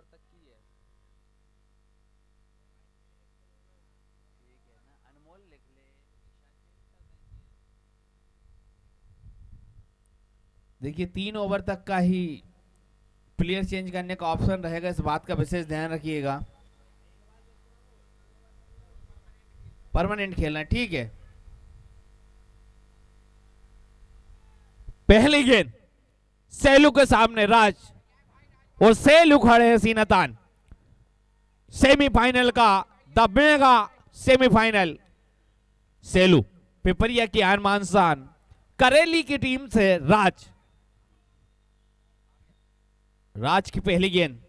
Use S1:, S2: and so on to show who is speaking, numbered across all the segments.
S1: तक की है। ठीक है ना, अनमोल लिख ले।
S2: देखिए 3 ओवर तक का ही प्लेयर चेंज करने का ऑप्शन रहेगा, इस बात का विशेष ध्यान रखिएगा। परमानेंट खेलना है, ठीक है। पहली गेंद सेलू के सामने राज, और सेलू खड़े हैं सीनातान। सेमीफाइनल का the mega semifinal, Selu Pipariya की आन शान, करेली की टीम से राज। राज की पहली गेंद,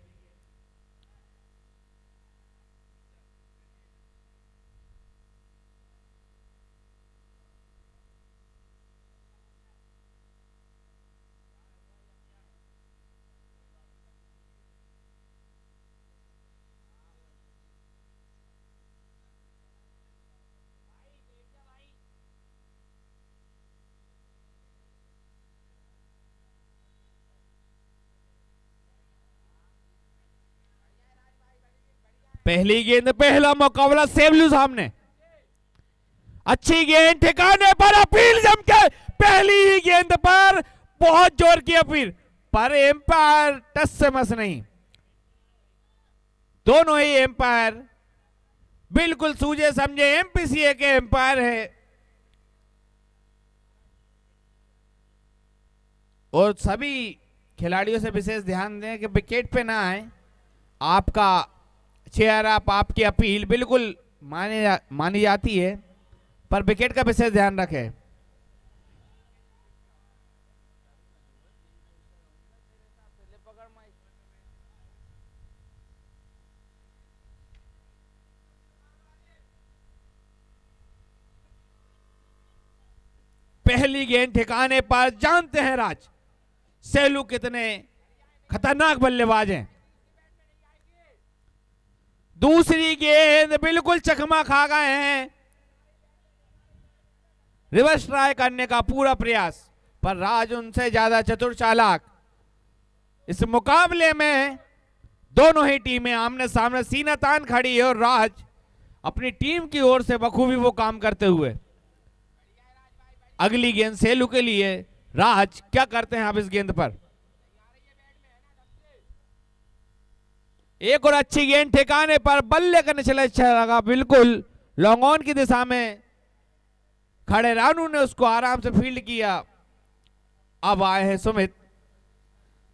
S2: पहली गेंद पहला मुकाबला सेवलू सामने। अच्छी गेंद ठिकाने पर, अपील जम के पहली ही गेंद पर बहुत जोर की अपील, पर एम्पायर टस से मस नहीं। दोनों ही एम्पायर बिल्कुल सूझे समझे एमपीसीए के एम्पायर है, और सभी खिलाड़ियों से विशेष ध्यान दें कि विकेट पे ना आए। आपका चेयर अप, आपकी अपील बिल्कुल मानी जाती है, पर विकेट का विशेष ध्यान रखें। पहली गेंद ठिकाने पर, जानते हैं राज सेलू कितने खतरनाक बल्लेबाज हैं। दूसरी गेंद बिल्कुल चकमा खा गए हैं, रिवर्स ट्राई करने का पूरा प्रयास, पर राज उनसे ज्यादा चतुर चालाक। इस मुकाबले में दोनों ही टीमें आमने सामने सीना तान खड़ी है, और राज अपनी टीम की ओर से बखूबी वो काम करते हुए। अगली गेंद सेलू के लिए, राज क्या करते हैं आप इस गेंद पर? एक और अच्छी गेंद ठिकाने पर, बल्ले का निचला अच्छा लगा, बिल्कुल लॉन्ग ऑन की दिशा में खड़े रानू ने उसको आराम से फील्ड किया। अब आए हैं सुमित।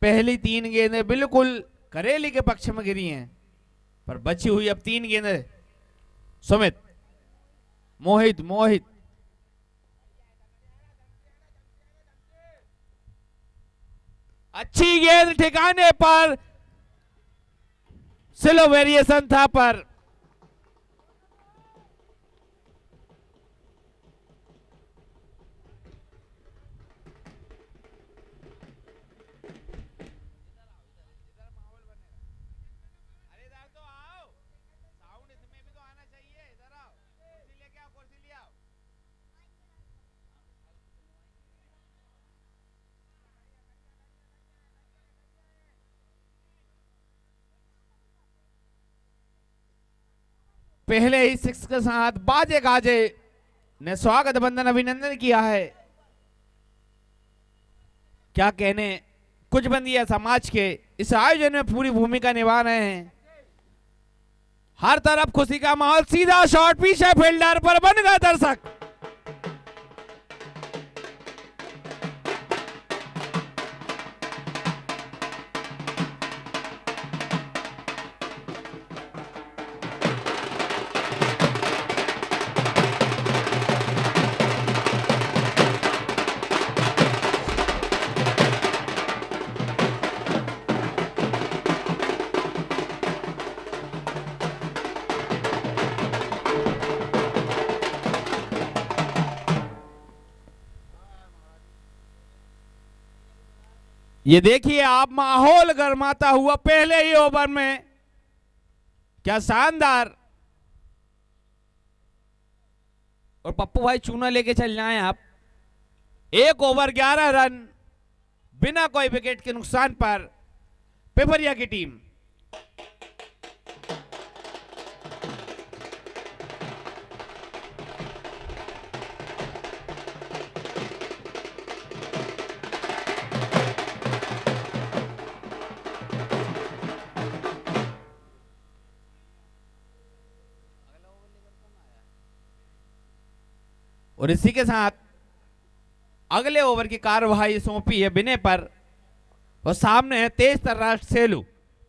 S2: पहली 3 गेंदें बिल्कुल करेली के पक्ष में गिरी हैं, पर बची हुई अब 3 गेंदें। सुमित, मोहित मोहित अच्छी गेंद ठिकाने पर, स्लो वेरिएशन था, पर पहले ही 6 के साथ बाजे गाजे ने स्वागत बंदन अभिनंदन किया है। क्या कहने, कुछ बंदिया समाज के इस आयोजन में पूरी भूमिका निभा रहे हैं। हर तरफ खुशी का माहौल, सीधा शॉट पीछे फील्डर पर, बन गया दर्शक। ये देखिए आप, माहौल गर्माता हुआ पहले ही ओवर में, क्या शानदार। और पप्पू भाई चूना लेके चल जाएं आप। 1 ओवर 11 रन बिना कोई विकेट के नुकसान पर पिपरिया की टीम और इसी के साथ अगले ओवर की कार्यवाही सौंपी है विनय पर। और सामने है तेज तर्रार सेलू,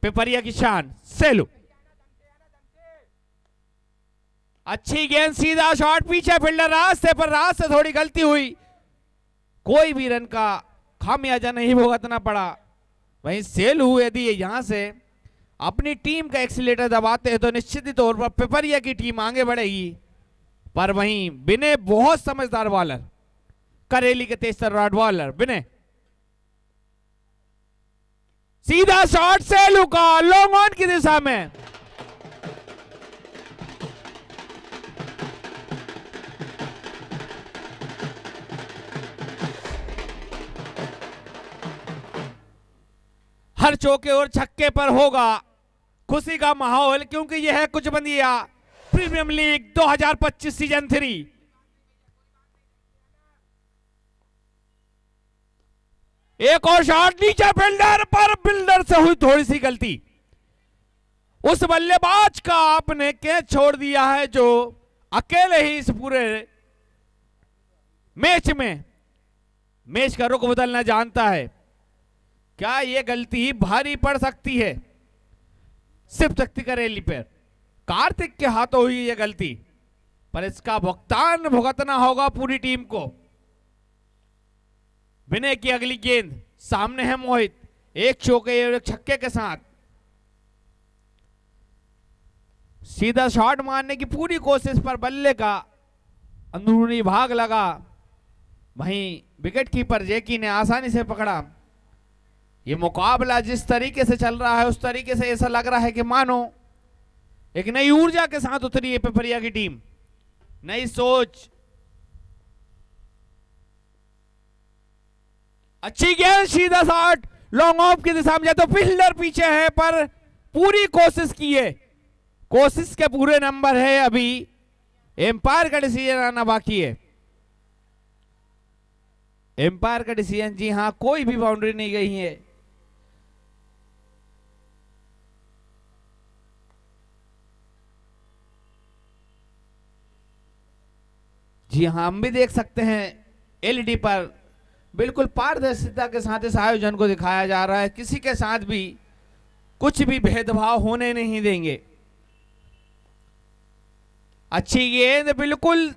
S2: पिपरिया की शान सेलू। अच्छी गेंद, सीधा शॉट, पीछे फील्डर रास्ते पर, रास्ते थोड़ी गलती हुई, कोई भी रन का खामियाजा नहीं भुगतना पड़ा। वहीं सेलू यदि यहां से अपनी टीम का एक्सीलेटर दबाते हैं तो निश्चित ही तौर पर पिपरिया की टीम आगे बढ़ेगी। पर वहीं विनय बहुत समझदार बॉलर, करेली के तेज तर्रार बॉलर विनय। सीधा शॉट सेलू का लॉन्ग ऑन की दिशा में। हर चौके और छक्के पर होगा खुशी का माहौल, क्योंकि यह है कुचबंदिया प्रीमियम लीग 2025 सीजन 3। एक और शॉट, नीचे फील्डर पर, बिल्डर से हुई थोड़ी सी गलती। उस बल्लेबाज का आपने कैच छोड़ दिया है जो अकेले ही इस पूरे मैच का रुख बदलना जानता है। क्या यह गलती भारी पड़ सकती है शिव शक्ति करेली पर? कार्तिक के हाथों हुई यह गलती, पर इसका भुगतान भुगतना होगा पूरी टीम को। विनय की अगली गेंद, सामने है मोहित, एक चौके और एक छक्के के साथ। सीधा शॉट मारने की पूरी कोशिश पर बल्ले का अंदरूनी भाग लगा। वहीं विकेट कीपर जैकी ने आसानी से पकड़ा। ये मुकाबला जिस तरीके से चल रहा है उस तरीके से ऐसा लग रहा है कि मानो एक नई ऊर्जा के साथ उतरी है पिपरिया की टीम, नई सोच। अच्छी गेंद, सीधा शॉट लॉन्ग ऑफ की दिशा में जाए तो फील्डर पीछे है, पर पूरी कोशिश की है। कोशिश के पूरे नंबर है, अभी एम्पायर का डिसीजन आना बाकी है। एम्पायर का डिसीजन, जी हां, कोई भी बाउंड्री नहीं गई है। जी हां, हम भी देख सकते हैं एलईडी पर बिल्कुल पारदर्शिता के साथ इस आयोजन को दिखाया जा रहा है। किसी के साथ भी कुछ भी भेदभाव होने नहीं देंगे। अच्छी गेंद, बिल्कुल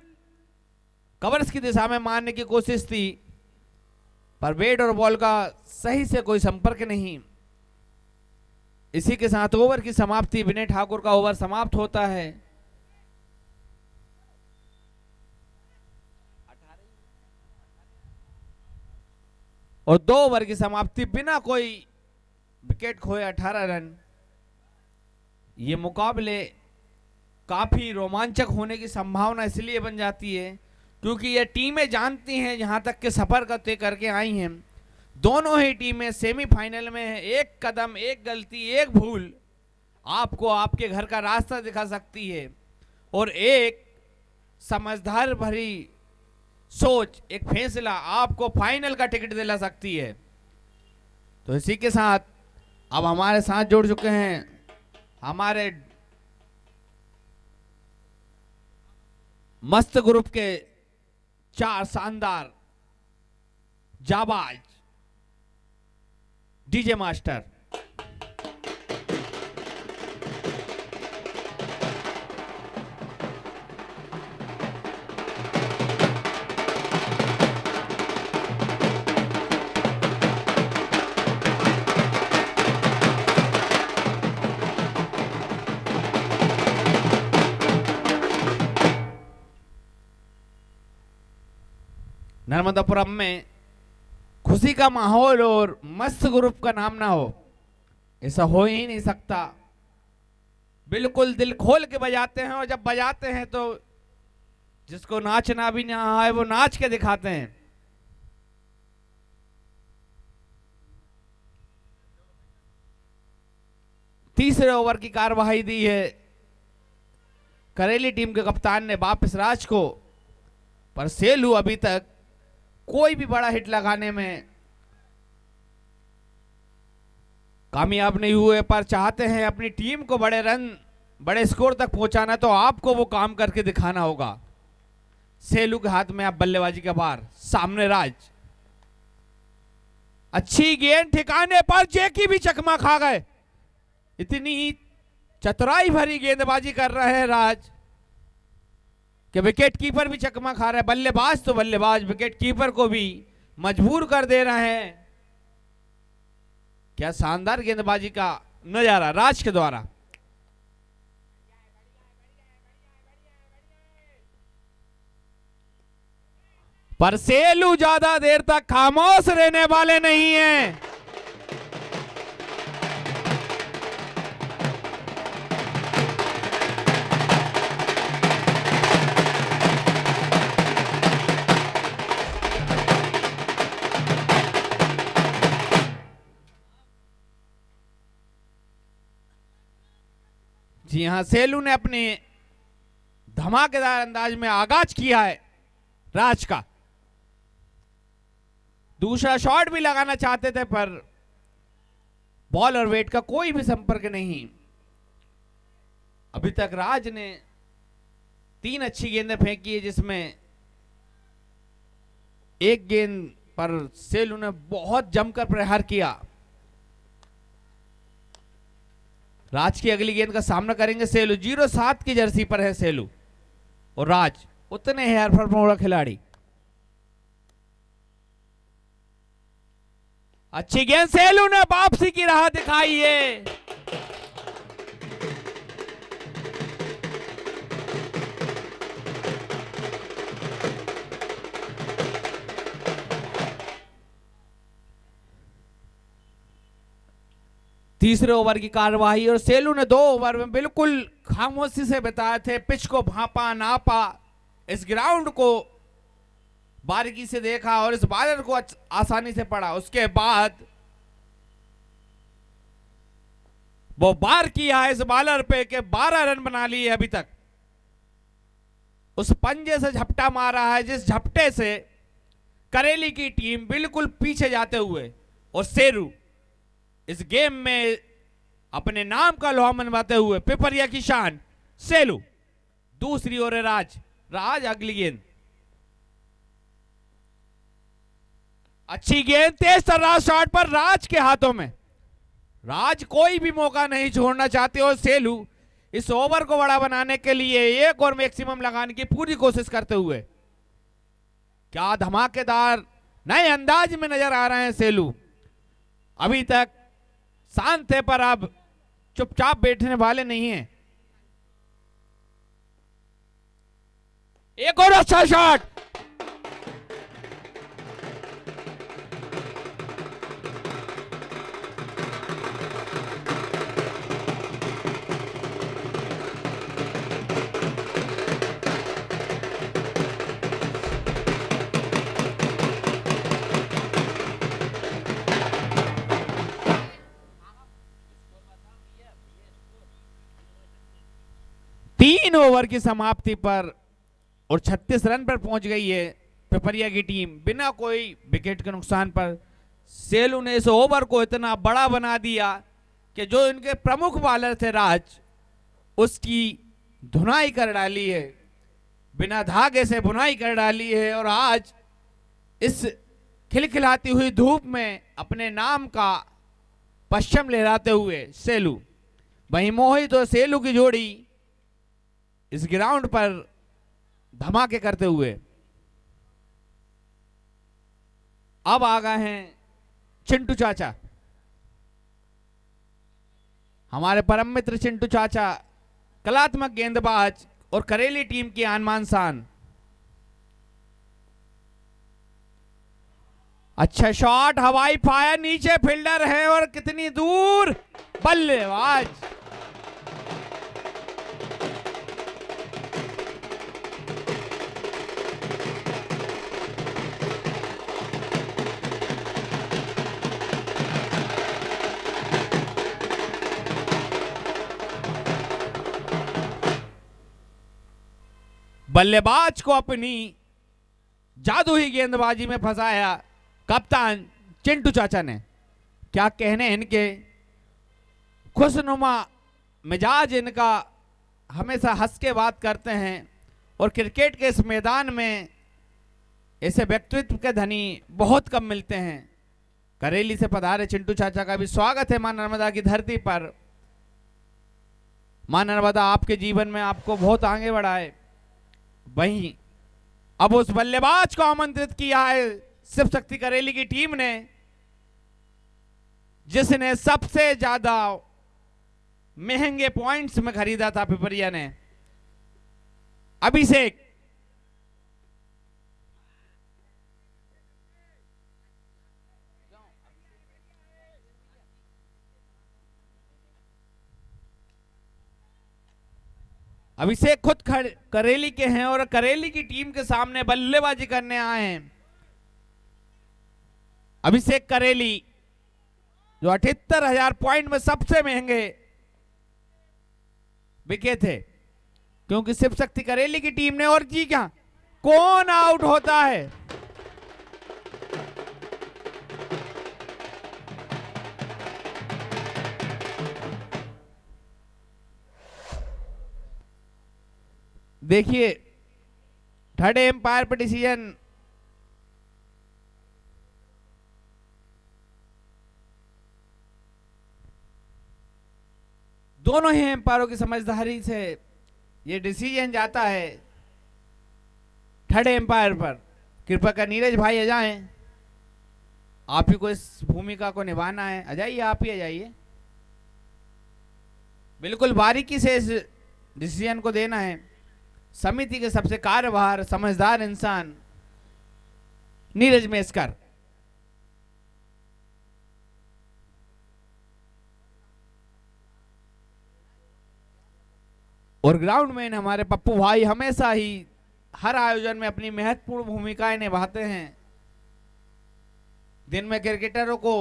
S2: कवर्स की दिशा में मारने की कोशिश थी, पर बैट और बॉल का सही से कोई संपर्क नहीं। इसी के साथ ओवर की समाप्ति, विनय ठाकुर का ओवर समाप्त होता है। और 2 ओवर की समाप्ति बिना कोई विकेट खोए 18 रन। ये मुकाबले काफी रोमांचक होने की संभावना इसलिए बन जाती है क्योंकि ये टीमें जानती हैं, जहां तक के सफर का तय करके आई हैं, दोनों ही टीमें सेमीफाइनल में हैं। एक कदम, एक गलती, एक भूल आपको आपके घर का रास्ता दिखा सकती है, और एक समझदार भरी सोच, एक फैसला आपको फाइनल का टिकट दिला सकती है। तो इसी के साथ अब हमारे साथ जुड़ चुके हैं हमारे मस्त ग्रुप के 4 शानदार जाबाज डीजे मास्टर। नर्मदापुरम में खुशी का माहौल और मस्त ग्रुप का नाम ना हो, ऐसा हो ही नहीं सकता। बिल्कुल दिल खोल के बजाते हैं, और जब बजाते हैं तो जिसको नाचना भी ना आए वो नाच के दिखाते हैं। तीसरे ओवर की कार्यवाही दी है करेली टीम के कप्तान ने वापस राज को, पर सेलू अभी तक कोई भी बड़ा हिट लगाने में कामयाब नहीं हुए, पर चाहते हैं अपनी टीम को बड़े रन बड़े स्कोर तक पहुंचाना, तो आपको वो काम करके दिखाना होगा। सेलू के हाथ में आप बल्लेबाजी का बार, सामने राज, अच्छी गेंद ठिकाने पर, जेकी भी चकमा खा गए। इतनी चतुराई भरी गेंदबाजी कर रहे हैं राज कि विकेट कीपर भी चकमा खा रहे हैं। बल्लेबाज तो बल्लेबाज विकेट कीपर को भी मजबूर कर दे रहे हैं। क्या शानदार गेंदबाजी का नजारा राज के द्वारा। पर सेलू ज्यादा देर तक खामोश रहने वाले नहीं हैं। जी हां, सेलू ने अपने धमाकेदार अंदाज में आगाज किया है राज का। दूसरा शॉट भी लगाना चाहते थे, पर बॉल और वेट का कोई भी संपर्क नहीं। अभी तक राज ने 3 अच्छी गेंदें फेंकी है, जिसमें एक गेंद पर सेलू ने बहुत जमकर प्रहार किया। राज की अगली गेंद का सामना करेंगे सेलू। 07 की जर्सी पर है सेलू और राज उतने ही हरफर खिलाड़ी। अच्छी गेंद, सेलू ने वापसी की राह दिखाई है। तीसरे ओवर की कार्यवाही और सेलू ने 2 ओवर में बिल्कुल खामोशी से बिताए थे। पिच को भापा नापा, इस ग्राउंड को बारीकी से देखा और इस बॉलर को आसानी से पढ़ा। उसके बाद वो बार किया है इस बॉलर पे कि 12 रन बना लिए अभी तक। उस पंजे से झपटा मारा है जिस झपटे से करेली की टीम बिल्कुल पीछे जाते हुए, और सेलू इस गेम में अपने नाम का लोहा मनवाते हुए पिपरिया की शान सेलू। दूसरी ओर राज, राज अगली गेंद, अच्छी गेंद, तेज तर्रार शॉट पर राज के हाथों में। राज कोई भी मौका नहीं छोड़ना चाहते और सेलू इस ओवर को बड़ा बनाने के लिए एक और मैक्सिमम लगाने की पूरी कोशिश करते हुए क्या धमाकेदार नए अंदाज में नजर आ रहे हैं सेलू। अभी तक शांत है, पर अब चुपचाप बैठने वाले नहीं हैं। एक और अच्छा शॉट, तीन ओवर की समाप्ति पर और 36 रन पर पहुंच गई है पिपरिया की टीम बिना कोई विकेट के नुकसान पर। सेलू ने इस ओवर को इतना बड़ा बना दिया कि जो इनके प्रमुख बॉलर थे राज, उसकी धुनाई कर डाली है, बिना धागे से बुनाई कर डाली है। और आज इस खिलखिलाती हुई धूप में अपने नाम का पश्चिम लहराते हुए सेलू, वहीं मोहित और सेलू की जोड़ी इस ग्राउंड पर धमाके करते हुए अब आ गए हैं चिंटू चाचा, हमारे परम मित्र चिंटू चाचा, कलात्मक गेंदबाज और करेली टीम की आन शान। अच्छा शॉट, हवाई फायर, नीचे फील्डर है और कितनी दूर, बल्लेबाज। बल्लेबाज को अपनी जादुई गेंदबाजी में फंसाया कप्तान चिंटू चाचा ने। क्या कहने इनके, खुशनुमा मिजाज इनका, हमेशा हंस के बात करते हैं और क्रिकेट के इस मैदान में ऐसे व्यक्तित्व के धनी बहुत कम मिलते हैं। करेली से पधारे चिंटू चाचा का भी स्वागत है मां नर्मदा की धरती पर। मां नर्मदा आपके जीवन में आपको बहुत आगे बढ़ाए। वहीं अब उस बल्लेबाज को आमंत्रित किया है शिव शक्ति करेली की टीम ने, जिसने सबसे ज्यादा महंगे पॉइंट्स में खरीदा था पिपरिया ने। अभिषेक अभिषेक खुद करेली के हैं और करेली की टीम के सामने बल्लेबाजी करने आए हैं। अभिषेक करेली जो 78,000 पॉइंट में सबसे महंगे बिके थे, क्योंकि शिव शक्ति करेली की टीम ने। और जी क्या, कौन आउट होता है? देखिए थर्ड एम्पायर पर डिसीजन दोनों ही एम्पायरों की समझदारी से ये डिसीजन जाता है थर्ड एम्पायर पर। कृपया कर नीरज भाई आ जाएं, आप ही को इस भूमिका को निभाना है। आ जाइए, आप ही आ जाइए, बिल्कुल बारीकी से इस डिसीजन को देना है। समिति के सबसे कार्यभार समझदार इंसान नीरज मेस्कर। और ग्राउंड में हमारे पप्पू भाई हमेशा ही हर आयोजन में अपनी महत्वपूर्ण भूमिकाएं निभाते हैं। दिन में क्रिकेटरों को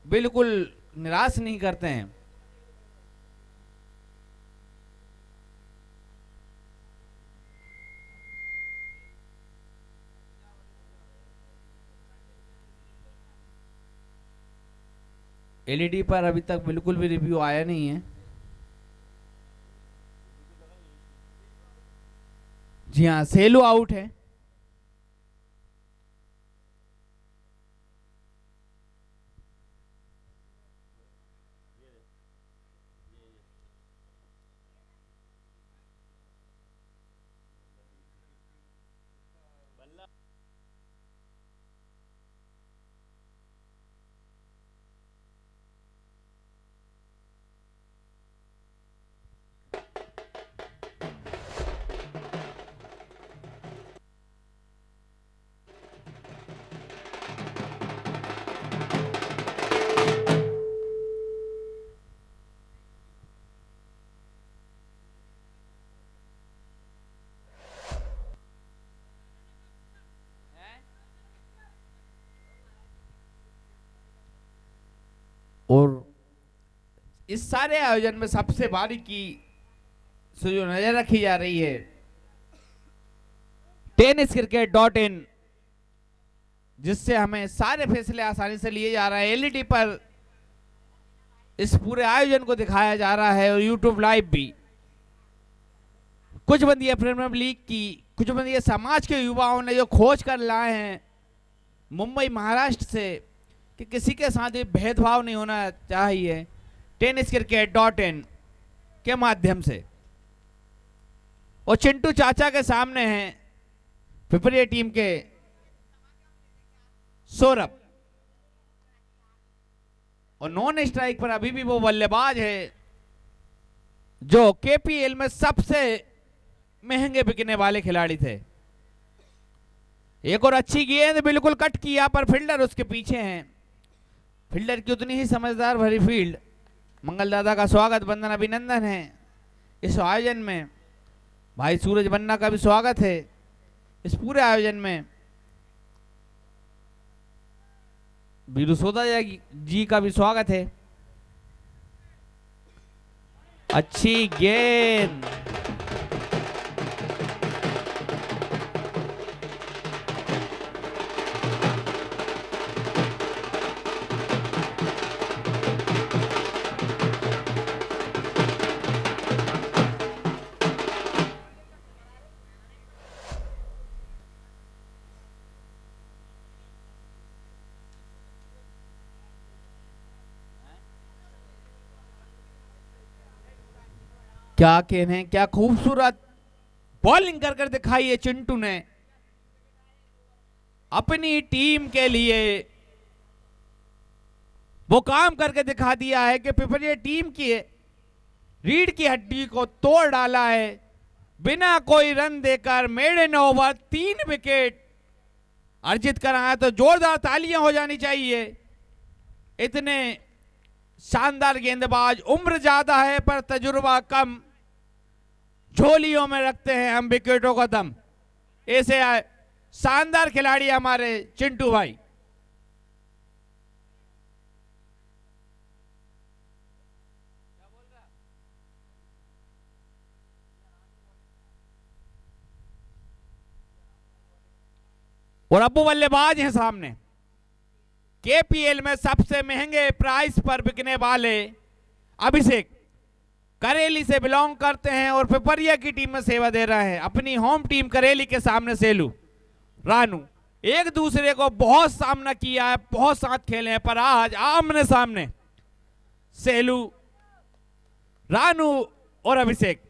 S2: बिल्कुल निराश नहीं करते हैं। एलईडी पर अभी तक बिल्कुल भी रिव्यू आया नहीं है। जी हाँ, सेलू आउट है। और इस सारे आयोजन में सबसे बारीकी से जो नजर रखी जा रही है tenniscricket.in, जिससे हमें सारे फैसले आसानी से लिए जा रहे हैं। एलईडी पर इस पूरे आयोजन को दिखाया जा रहा है और यूट्यूब लाइव भी। कुछ बंदिया प्रीमियर लीग की, कुछ बंदिया समाज के युवाओं ने जो खोज कर लाए हैं मुंबई महाराष्ट्र से कि किसी के साथ ये भेदभाव नहीं होना चाहिए, tenniscricket.in के माध्यम से। और चिंटू चाचा के सामने हैं पिपरिया टीम के सौरभ, और नॉन स्ट्राइक पर अभी भी वो बल्लेबाज है जो केपीएल में सबसे महंगे बिकने वाले खिलाड़ी थे। एक और अच्छी गेंद बिल्कुल कट किया, पर फील्डर उसके पीछे हैं। फील्डर की उतनी ही समझदार भरी फील्ड। मंगल दादा का स्वागत, वंदन, अभिनंदन है इस आयोजन में। भाई सूरज बन्ना का भी स्वागत है इस पूरे आयोजन में। बीरू सोदा जी का भी स्वागत है। अच्छी गेंद, क्या कहने, क्या खूबसूरत बॉलिंग कर कर दिखाई है चिंटू ने अपनी टीम के लिए। वो काम करके दिखा दिया है कि पिपरिया टीम की रीढ़ की हड्डी को तोड़ डाला है। बिना कोई रन देकर मेडन ओवर 3 विकेट अर्जित कराया, तो जोरदार तालियां हो जानी चाहिए। इतने शानदार गेंदबाज, उम्र ज्यादा है पर तजुर्बा कम, झोलियों में रखते हैं हम विकेटों का दम। ऐसे शानदार खिलाड़ी हमारे चिंटू भाई। और अब वो बल्लेबाज हैं सामने, केपीएल में सबसे महंगे प्राइस पर बिकने वाले अभिषेक करेली से बिलोंग करते हैं और पिपरिया की टीम में सेवा दे रहे हैं। अपनी होम टीम करेली के सामने सेलू रानू एक दूसरे को बहुत सामना किया है, बहुत साथ खेले हैं, पर आज आमने सामने सेलू, रानू और अभिषेक।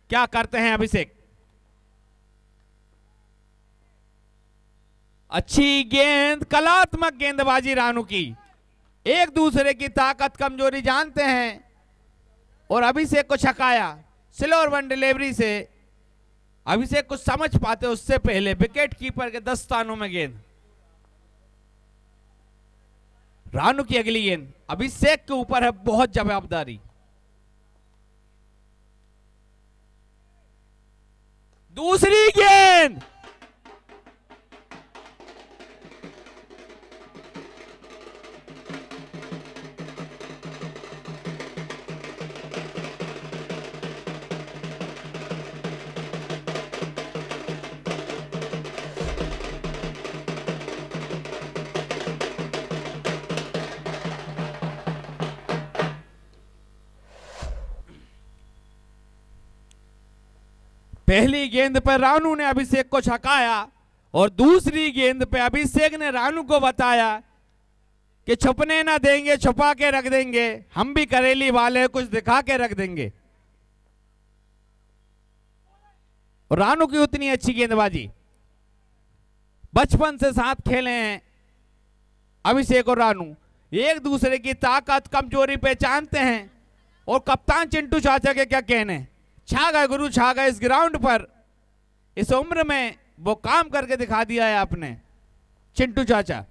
S2: क्या करते हैं अभिषेक? अच्छी गेंद, कलात्मक गेंदबाजी रानू की। एक दूसरे की ताकत कमजोरी जानते हैं और अभिषेक को छकाया स्लो वन डिलीवरी से। अभिषेक कुछ समझ पाते उससे पहले विकेट कीपर के दस्तानों में गेंद। रानू की अगली गेंद, अभिषेक के ऊपर है बहुत जवाबदारी। दूसरी गेंद, पहली गेंद पर रानू ने अभिषेक को छकाया और दूसरी गेंद पे अभिषेक ने रानू को बताया कि छुपने ना देंगे, छुपा के रख देंगे, हम भी करेली वाले कुछ दिखा के रख देंगे। और रानू की उतनी अच्छी गेंदबाजी, बचपन से साथ खेले हैं अभिषेक और रानू, एक दूसरे की ताकत कमजोरी पहचानते हैं। और कप्तान चिंटू चाचा के क्या कहने, छा गए गुरु छा गए इस ग्राउंड पर। इस उम्र में वो काम करके दिखा दिया है आपने चिंटू चाचा।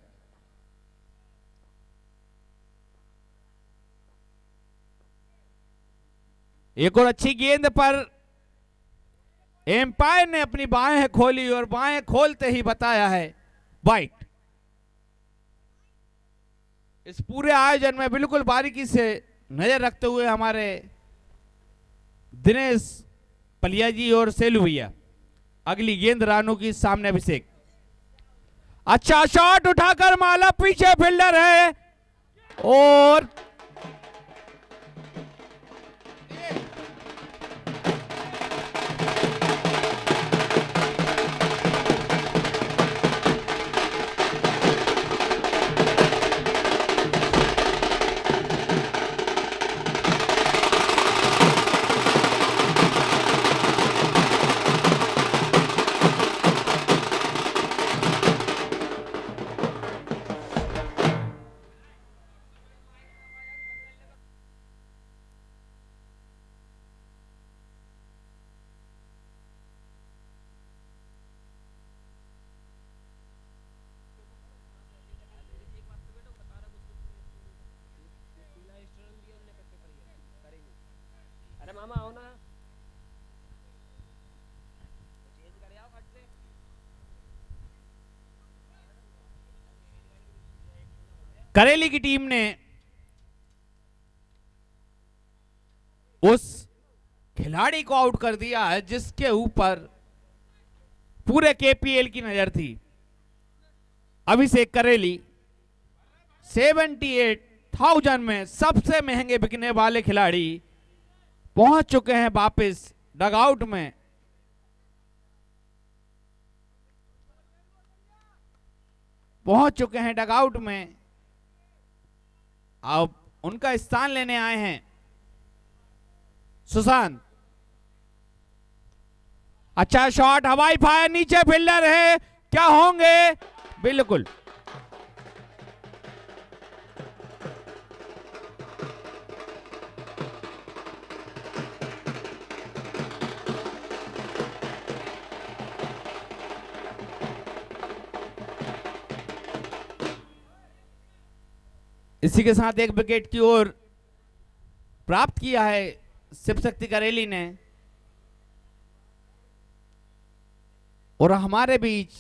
S2: एक और अच्छी गेंद पर एम्पायर ने अपनी बाहें खोली और बाहें खोलते ही बताया है वाइट। इस पूरे आयोजन में बिल्कुल बारीकी से नजर रखते हुए हमारे दिनेश पलिया जी और सेलू भैया। अगली गेंद रानू की, सामने अभिषेक, अच्छा शॉट उठाकर माला, पीछे फील्डर है और करेली की टीम ने उस खिलाड़ी को आउट कर दिया है जिसके ऊपर पूरे केपीएल की नजर थी। अभिषेक करेली 78,000 में सबसे महंगे बिकने वाले खिलाड़ी पहुंच चुके हैं वापस डगआउट में। पहुंच चुके हैं डगआउट में। अब उनका स्थान लेने आए हैं सुशांत अच्छा शॉट, हवाई फायर, नीचे फील्डर है, क्या होंगे? बिल्कुल इसी के साथ एक विकेट की ओर प्राप्त किया है शिव शक्ति करेली ने। और हमारे बीच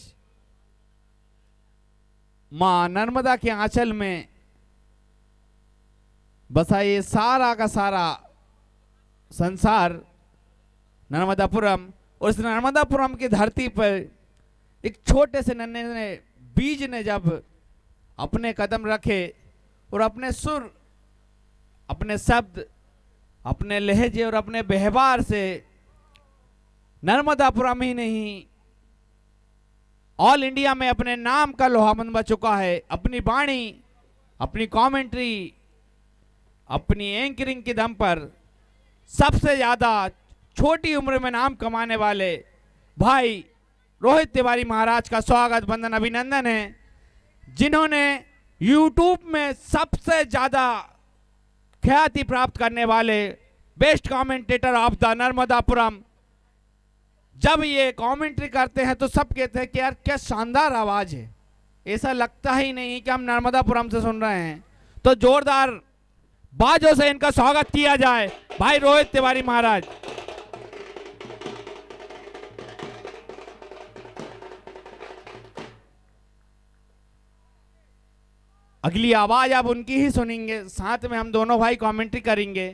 S2: मां नर्मदा के आंचल में बसा ये सारा का सारा संसार नर्मदापुरम, और इस नर्मदापुरम की धरती पर एक छोटे से नन्हे ने बीज ने जब अपने कदम रखे और अपने सुर, अपने शब्द, अपने लहजे और अपने व्यवहार से नर्मदापुरम ही नहीं ऑल इंडिया में अपने नाम का लोहा मनवा चुका है। अपनी वाणी, अपनी कमेंट्री, अपनी एंकरिंग के दम पर सबसे ज्यादा छोटी उम्र में नाम कमाने वाले भाई रोहित तिवारी महाराज का स्वागत, वंदन, अभिनंदन है, जिन्होंने यूट्यूब में सबसे ज्यादा ख्याति प्राप्त करने वाले best commentator of the Narmadapuram. जब ये कमेंट्री करते हैं तो सब कहते हैं कि यार क्या शानदार आवाज है, ऐसा लगता ही नहीं कि हम नर्मदापुरम से सुन रहे हैं। तो जोरदार बाजों से इनका स्वागत किया जाए, भाई रोहित तिवारी महाराज। अगली आवाज आप उनकी ही सुनेंगे, साथ में हम दोनों भाई कमेंट्री करेंगे,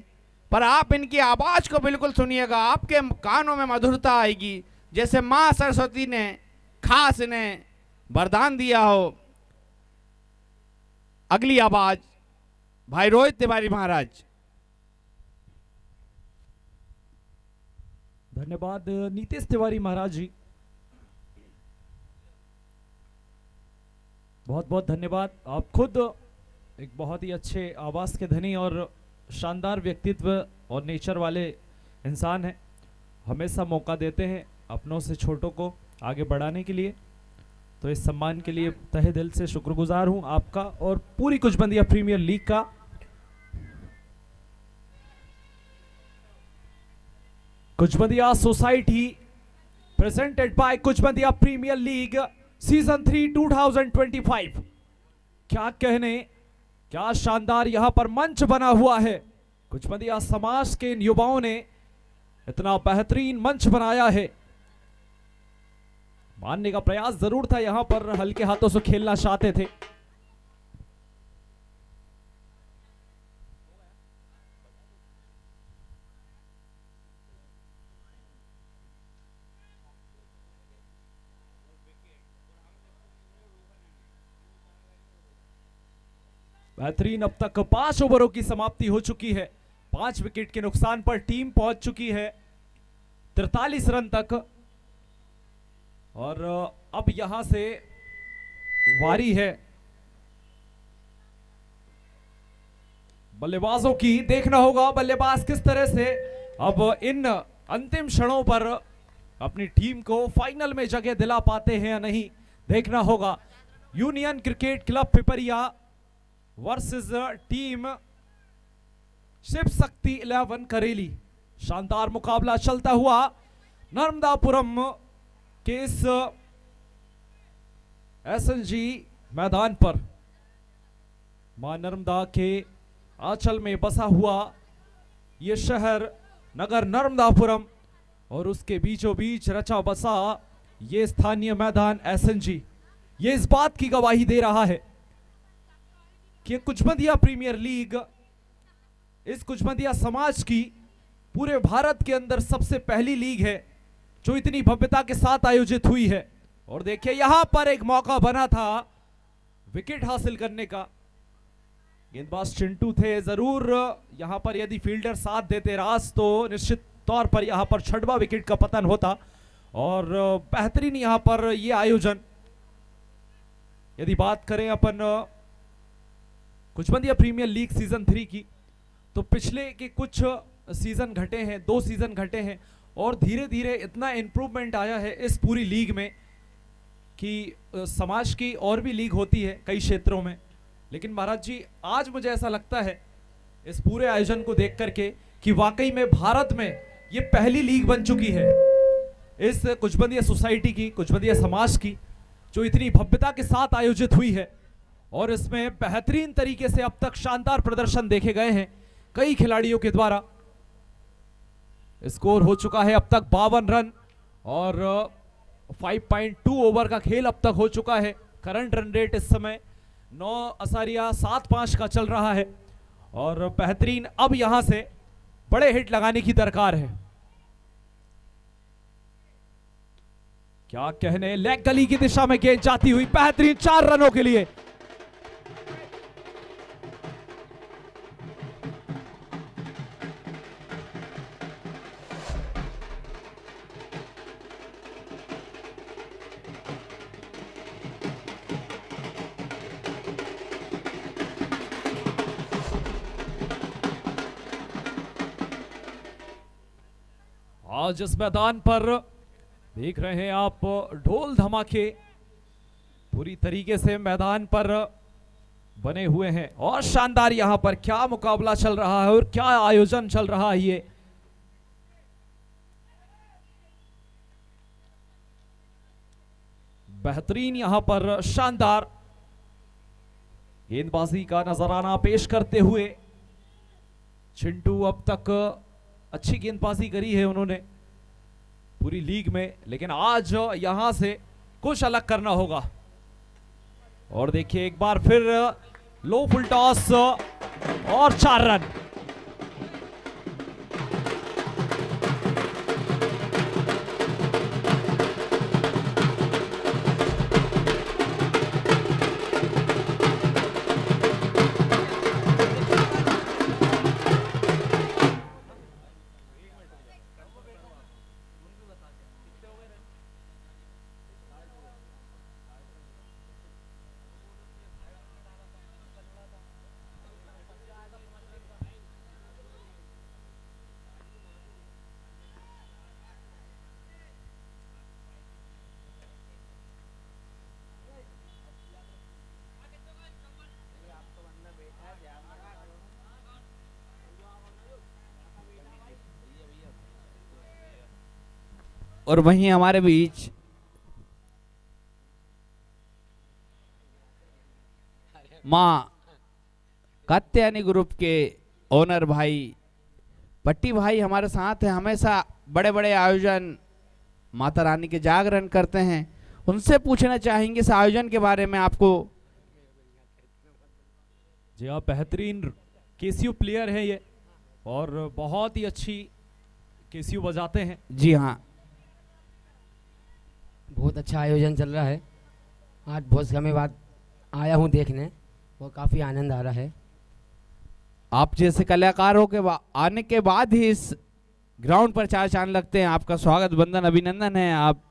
S2: पर आप इनकी आवाज को बिल्कुल सुनिएगा, आपके कानों में मधुरता आएगी, जैसे मां सरस्वती ने खास इन्हें वरदान दिया हो। अगली आवाज भाई रोहित तिवारी महाराज।
S3: धन्यवाद नीतीश तिवारी महाराज जी, बहुत बहुत धन्यवाद। आप खुद एक बहुत ही अच्छे आवाज के धनी और शानदार व्यक्तित्व और नेचर वाले इंसान हैं, हमेशा मौका देते हैं अपनों से छोटों को आगे बढ़ाने के लिए। तो इस सम्मान के लिए तहे दिल से शुक्रगुजार हूं आपका और पूरी कुचबंदिया प्रीमियर लीग का। Kuchbandia society presented by Kuchbandia premier league season 3 2025। क्या कहने, क्या शानदार यहां पर मंच बना हुआ है। कुचबंदिया समाज के इन युवाओं ने इतना बेहतरीन मंच बनाया है, मानने का प्रयास जरूर था, यहां पर हल्के हाथों से खेलना चाहते थे। बेहतरीन, अब तक 5 ओवरों की समाप्ति हो चुकी है, 5 विकेट के नुकसान पर टीम पहुंच चुकी है 43 रन तक। और अब यहां से वारी है बल्लेबाजों की, देखना होगा बल्लेबाज किस तरह से अब इन अंतिम क्षणों पर अपनी टीम को फाइनल में जगह दिला पाते हैं या नहीं, देखना होगा। Union cricket club Pipariya versus team Shiv Shakti 11 करेली, शानदार मुकाबला चलता हुआ नर्मदापुरम के इस एसएनजी मैदान पर। मां नर्मदा के आंचल में बसा हुआ ये शहर नगर नर्मदापुरम और उसके बीचों बीच रचा बसा ये स्थानीय मैदान एसएनजी, ये इस बात की गवाही दे रहा है कि कुचबंदिया प्रीमियर लीग इस कुचबंदिया समाज की पूरे भारत के अंदर सबसे पहली लीग है जो इतनी भव्यता के साथ आयोजित हुई है। और देखिए यहां पर एक मौका बना था विकेट हासिल करने का, गेंदबाज चिंटू थे, जरूर यहां पर यदि फील्डर साथ देते राज तो निश्चित तौर पर यहां पर 6वां विकेट का पतन होता। और बेहतरीन यहां पर यह आयोजन, यदि बात करें अपन कुचबंदिया प्रीमियर लीग सीजन 3 की, तो पिछले के कुछ सीजन घटे हैं, 2 सीजन घटे हैं और धीरे धीरे इतना इम्प्रूवमेंट आया है इस पूरी लीग में कि समाज की और भी लीग होती है कई क्षेत्रों में, लेकिन महाराज जी आज मुझे ऐसा लगता है इस पूरे आयोजन को देख करके कि वाकई में भारत में ये पहली लीग बन चुकी है इस कुचबंदिया सोसाइटी की, कुचबंदिया समाज की, जो इतनी भव्यता के साथ आयोजित हुई है। और इसमें बेहतरीन तरीके से अब तक शानदार प्रदर्शन देखे गए हैं कई खिलाड़ियों के द्वारा। स्कोर हो चुका है अब तक 52 रन और 5.2 ओवर का खेल अब तक हो चुका है। करंट रन रेट इस समय 9.75 का चल रहा है और बेहतरीन अब यहां से बड़े हिट लगाने की दरकार है। क्या कहने, लेग गली की दिशा में गेंद जाती हुई बेहतरीन 4 रनों के लिए। आज इस मैदान पर देख रहे हैं आप ढोल धमाके पूरी तरीके से मैदान पर बने हुए हैं और शानदार यहां पर क्या मुकाबला चल रहा है और क्या आयोजन चल रहा है। ये बेहतरीन यहां पर शानदार गेंदबाजी का नजराना पेश करते हुए चिंटू अब तक अच्छी गेंदबाजी करी है उन्होंने पूरी लीग में, लेकिन आज यहां से कुछ अलग करना होगा। और देखिए एक बार फिर लो फुल टॉस और 4 रन।
S2: और वहीं हमारे बीच मां कात्यायनी ग्रुप के ओनर भाई पट्टी भाई हमारे साथ हैं। हमेशा बड़े बड़े आयोजन माता रानी के जागरण करते हैं, उनसे पूछना चाहेंगे इस आयोजन के बारे में आपको।
S3: जी हाँ, बेहतरीन केसीयू प्लेयर है ये और बहुत ही अच्छी केसीयू बजाते हैं।
S2: जी हाँ,
S4: बहुत अच्छा आयोजन चल रहा है। आज बहुत समय बाद आया हूँ देखने और काफ़ी आनंद आ रहा है।
S2: आप जैसे कलाकारों के आने के बाद ही इस ग्राउंड पर चार चांद लगते हैं। आपका स्वागत, बंदन, अभिनंदन है। आप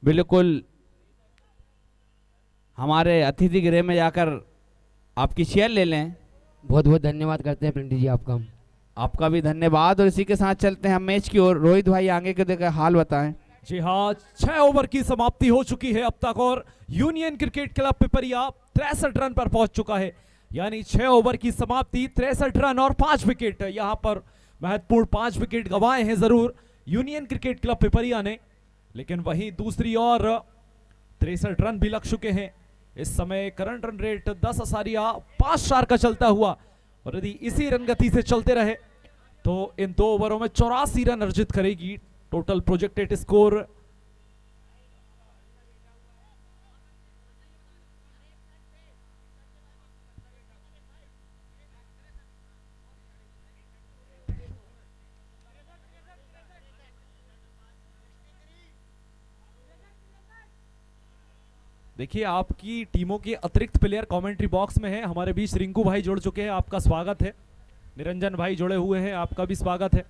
S2: बिल्कुल हमारे अतिथि गृह में जाकर आपकी चेयर ले लें।
S4: बहुत बहुत धन्यवाद करते हैं पिंटू जी आपका।
S2: आपका भी धन्यवाद। और इसी के साथ चलते हैं हम मैच की ओर। रोहित भाई आगे के देखकर हाल बताएं।
S3: जी हाँ, 6 ओवर की समाप्ति हो चुकी है अब तक और union cricket club Pipariya 63 run पर पहुंच चुका है। यानी 6 ओवर की समाप्ति, 63 रन और 5 विकेट। यहां पर महत्वपूर्ण 5 विकेट गंवाए हैं जरूर यूनियन क्रिकेट क्लब पिपरिया ने, लेकिन वहीं दूसरी ओर 63 रन भी लग चुके हैं। इस समय करंट रन रेट 10.54 का चलता हुआ, और यदि इसी रन गति से चलते रहे तो इन 2 ओवरों में 84 रन अर्जित करेगी। टोटल प्रोजेक्टेड स्कोर देखिए, आपकी टीमों के अतिरिक्त प्लेयर कमेंट्री बॉक्स में है। हमारे बीच रिंकू भाई जुड़ चुके हैं, आपका स्वागत है। निरंजन भाई जुड़े हुए हैं, आपका भी स्वागत है।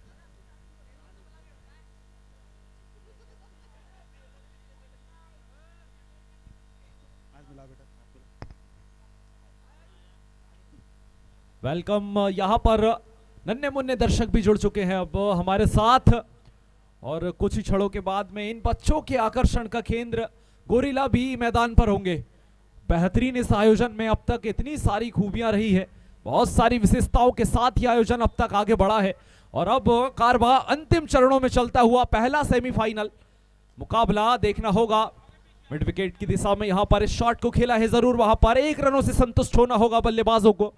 S3: वेलकम। यहां पर नन्हे मुन्ने दर्शक भी जुड़ चुके हैं अब हमारे साथ, और कुछ ही क्षणों के बाद में इन बच्चों के आकर्षण का केंद्र गोरिल्ला भी मैदान पर होंगे। बेहतरीन इस आयोजन में अब तक इतनी सारी खूबियां रही है, बहुत सारी विशेषताओं के साथ ये आयोजन अब तक आगे बढ़ा है। और अब कारवा अंतिम चरणों में चलता हुआ पहला सेमीफाइनल मुकाबला देखना होगा। मिड विकेट की दिशा में यहां पर इस शॉट को खेला है जरूर, वहां पर 1 रनों से संतुष्ट होना होगा बल्लेबाजों को।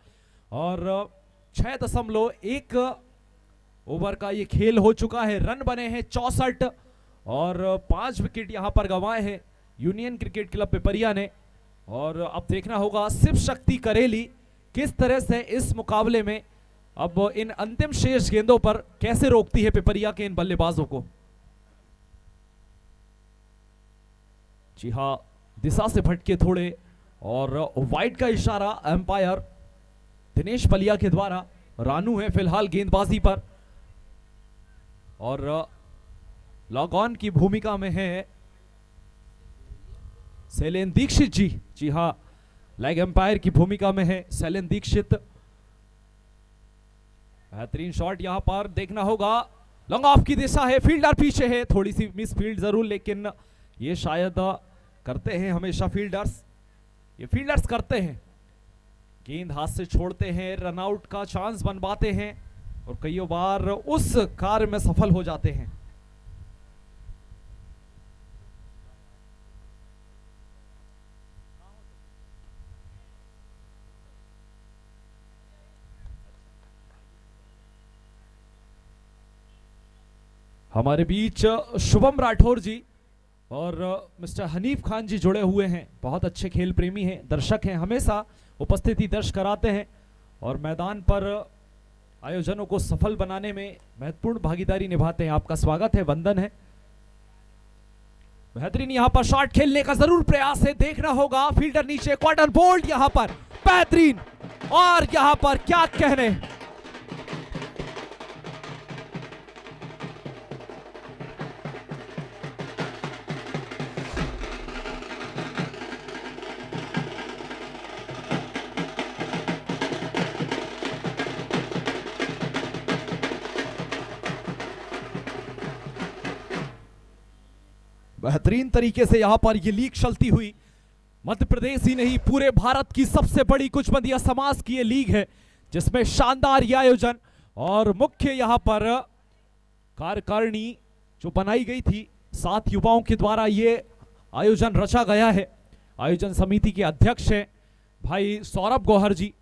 S3: और 6.1 ओवर का ये खेल हो चुका है, रन बने हैं 64 और 5 विकेट यहां पर गंवाए हैं यूनियन क्रिकेट क्लब पिपरिया ने। और अब देखना होगा शिव शक्ति करेली किस तरह से इस मुकाबले में अब इन अंतिम शेष गेंदों पर कैसे रोकती है पिपरिया के इन बल्लेबाजों को। जी हां, दिशा से भटके थोड़े और वाइड का इशारा एम्पायर दिनेश पलिया के द्वारा। रानू है फिलहाल गेंदबाजी पर और लॉग ऑन की भूमिका में है शैलेन दीक्षित जी। जी हां, लेग एम्पायर की भूमिका में है शैलेन दीक्षित। बेहतरीन शॉट यहां पर देखना होगा, लॉन्ग ऑफ की दिशा है, फील्डर पीछे है, थोड़ी सी मिस फील्ड जरूर, लेकिन ये शायद करते हैं हमेशा फील्डर्स, ये फील्डर्स करते हैं, गेंद हाथ से छोड़ते हैं, रन आउट का चांस बनवाते हैं और कई बार उस कार्य में सफल हो जाते हैं। हमारे बीच शुभम राठौर जी और मिस्टर हनीफ खान जी जुड़े हुए हैं, बहुत अच्छे खेल प्रेमी हैं, दर्शक हैं, हमेशा उपस्थिति दर्ज कराते हैं और मैदान पर आयोजनों को सफल बनाने में महत्वपूर्ण भागीदारी निभाते हैं। आपका स्वागत है, वंदन है। बेहतरीन यहां पर शॉट खेलने का जरूर प्रयास है, देखना होगा फील्डर नीचे, क्वार्टर बोल्ड यहां पर बेहतरीन, और यहां पर क्या कहने, बेहतरीन तरीके से यहां पर यह लीग चलती हुई, मध्य प्रदेश ही नहीं पूरे भारत की सबसे बड़ी कुचबंदिया समाज की यह लीग है, जिसमें शानदार यह आयोजन और मुख्य यहां पर कार्यकारिणी जो बनाई गई थी 7 युवाओं के द्वारा यह आयोजन रचा गया है। आयोजन समिति के अध्यक्ष हैं भाई सौरभ गौहर जी,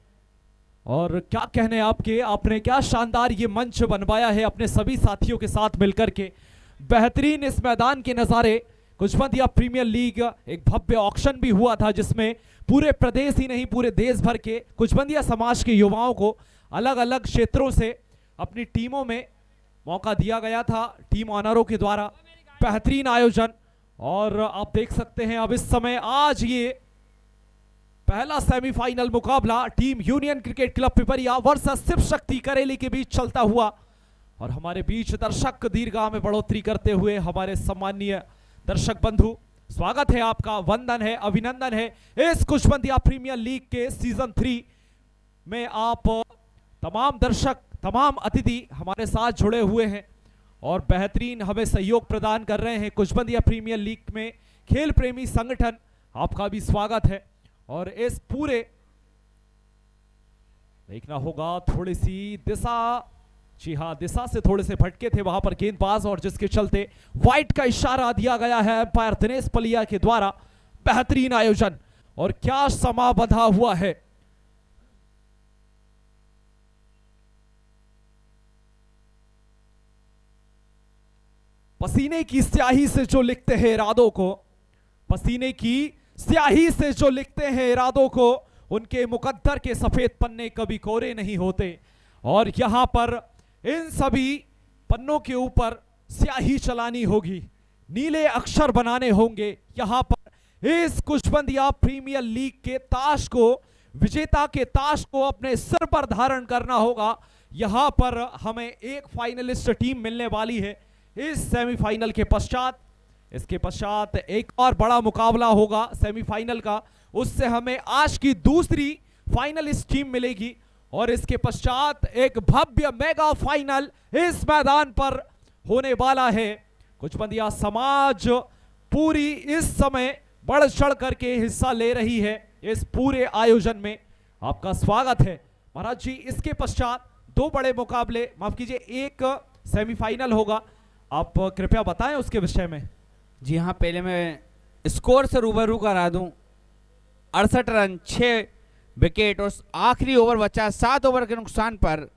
S3: और क्या कहने आपके, आपने क्या शानदार ये मंच बनवाया है अपने सभी साथियों के साथ मिलकर के। बेहतरीन इस मैदान के नजारे, कुचबंदिया प्रीमियर लीग एक भव्य ऑक्शन भी हुआ था जिसमें पूरे प्रदेश ही नहीं पूरे देश भर के कुचबंदिया समाज के युवाओं को अलग अलग क्षेत्रों से अपनी टीमों में मौका दिया गया था टीम ऑनरों के द्वारा। बेहतरीन आयोजन, और आप देख सकते हैं अब इस समय आज ये पहला सेमीफाइनल मुकाबला team union cricket club Pipariya versus Shiv Shakti Kareli के बीच चलता हुआ, और हमारे बीच दर्शक दीर्घा में बढ़ोतरी करते हुए हमारे सम्मानीय दर्शक बंधु, स्वागत है आपका, वंदन है, अभिनंदन है इस कुचबंदिया प्रीमियर लीग के सीजन 3 में। आप तमाम दर्शक, तमाम अतिथि हमारे साथ जुड़े हुए हैं और बेहतरीन हमें सहयोग प्रदान कर रहे हैं कुचबंदिया प्रीमियर लीग में खेल प्रेमी संगठन, आपका भी स्वागत है। और इस पूरे देखना होगा थोड़ी सी दिशा, जी हाँ दिशा से थोड़े से भटके थे वहां पर गेंदबाज, और जिसके चलते वाइट का इशारा दिया गया है एम्पायर दिनेश पलिया के द्वारा। बेहतरीन आयोजन और क्या समा बंधा हुआ है, पसीने की स्याही से जो लिखते हैं इरादों को, पसीने की स्याही से जो लिखते हैं इरादों को, उनके मुकद्दर के सफेद पन्ने कभी कोरे नहीं होते। और यहां पर इन सभी पन्नों के ऊपर स्याही चलानी होगी, नीले अक्षर बनाने होंगे। यहां पर इस कुचबंदिया प्रीमियर लीग के ताश को, विजेता के ताश को अपने सिर पर धारण करना होगा। यहां पर हमें एक फाइनलिस्ट टीम मिलने वाली है इस सेमीफाइनल के पश्चात। इसके पश्चात एक और बड़ा मुकाबला होगा सेमीफाइनल का, उससे हमें आज की दूसरी फाइनलिस्ट टीम मिलेगी, और इसके पश्चात एक भव्य मेगा फाइनल इस मैदान पर होने वाला है। कुचबंदिया समाज पूरी इस समय बढ़ चढ़ करके हिस्सा ले रही है इस पूरे आयोजन में। आपका स्वागत है महाराज जी। इसके पश्चात दो बड़े मुकाबले, माफ कीजिए एक सेमीफाइनल होगा, आप कृपया बताएं उसके विषय में।
S2: जी हाँ, पहले मैं स्कोर से रूबरू करा दूं। 68 रन, 6 विकेट और आखिरी ओवर बचा 7 ओवर के नुकसान पर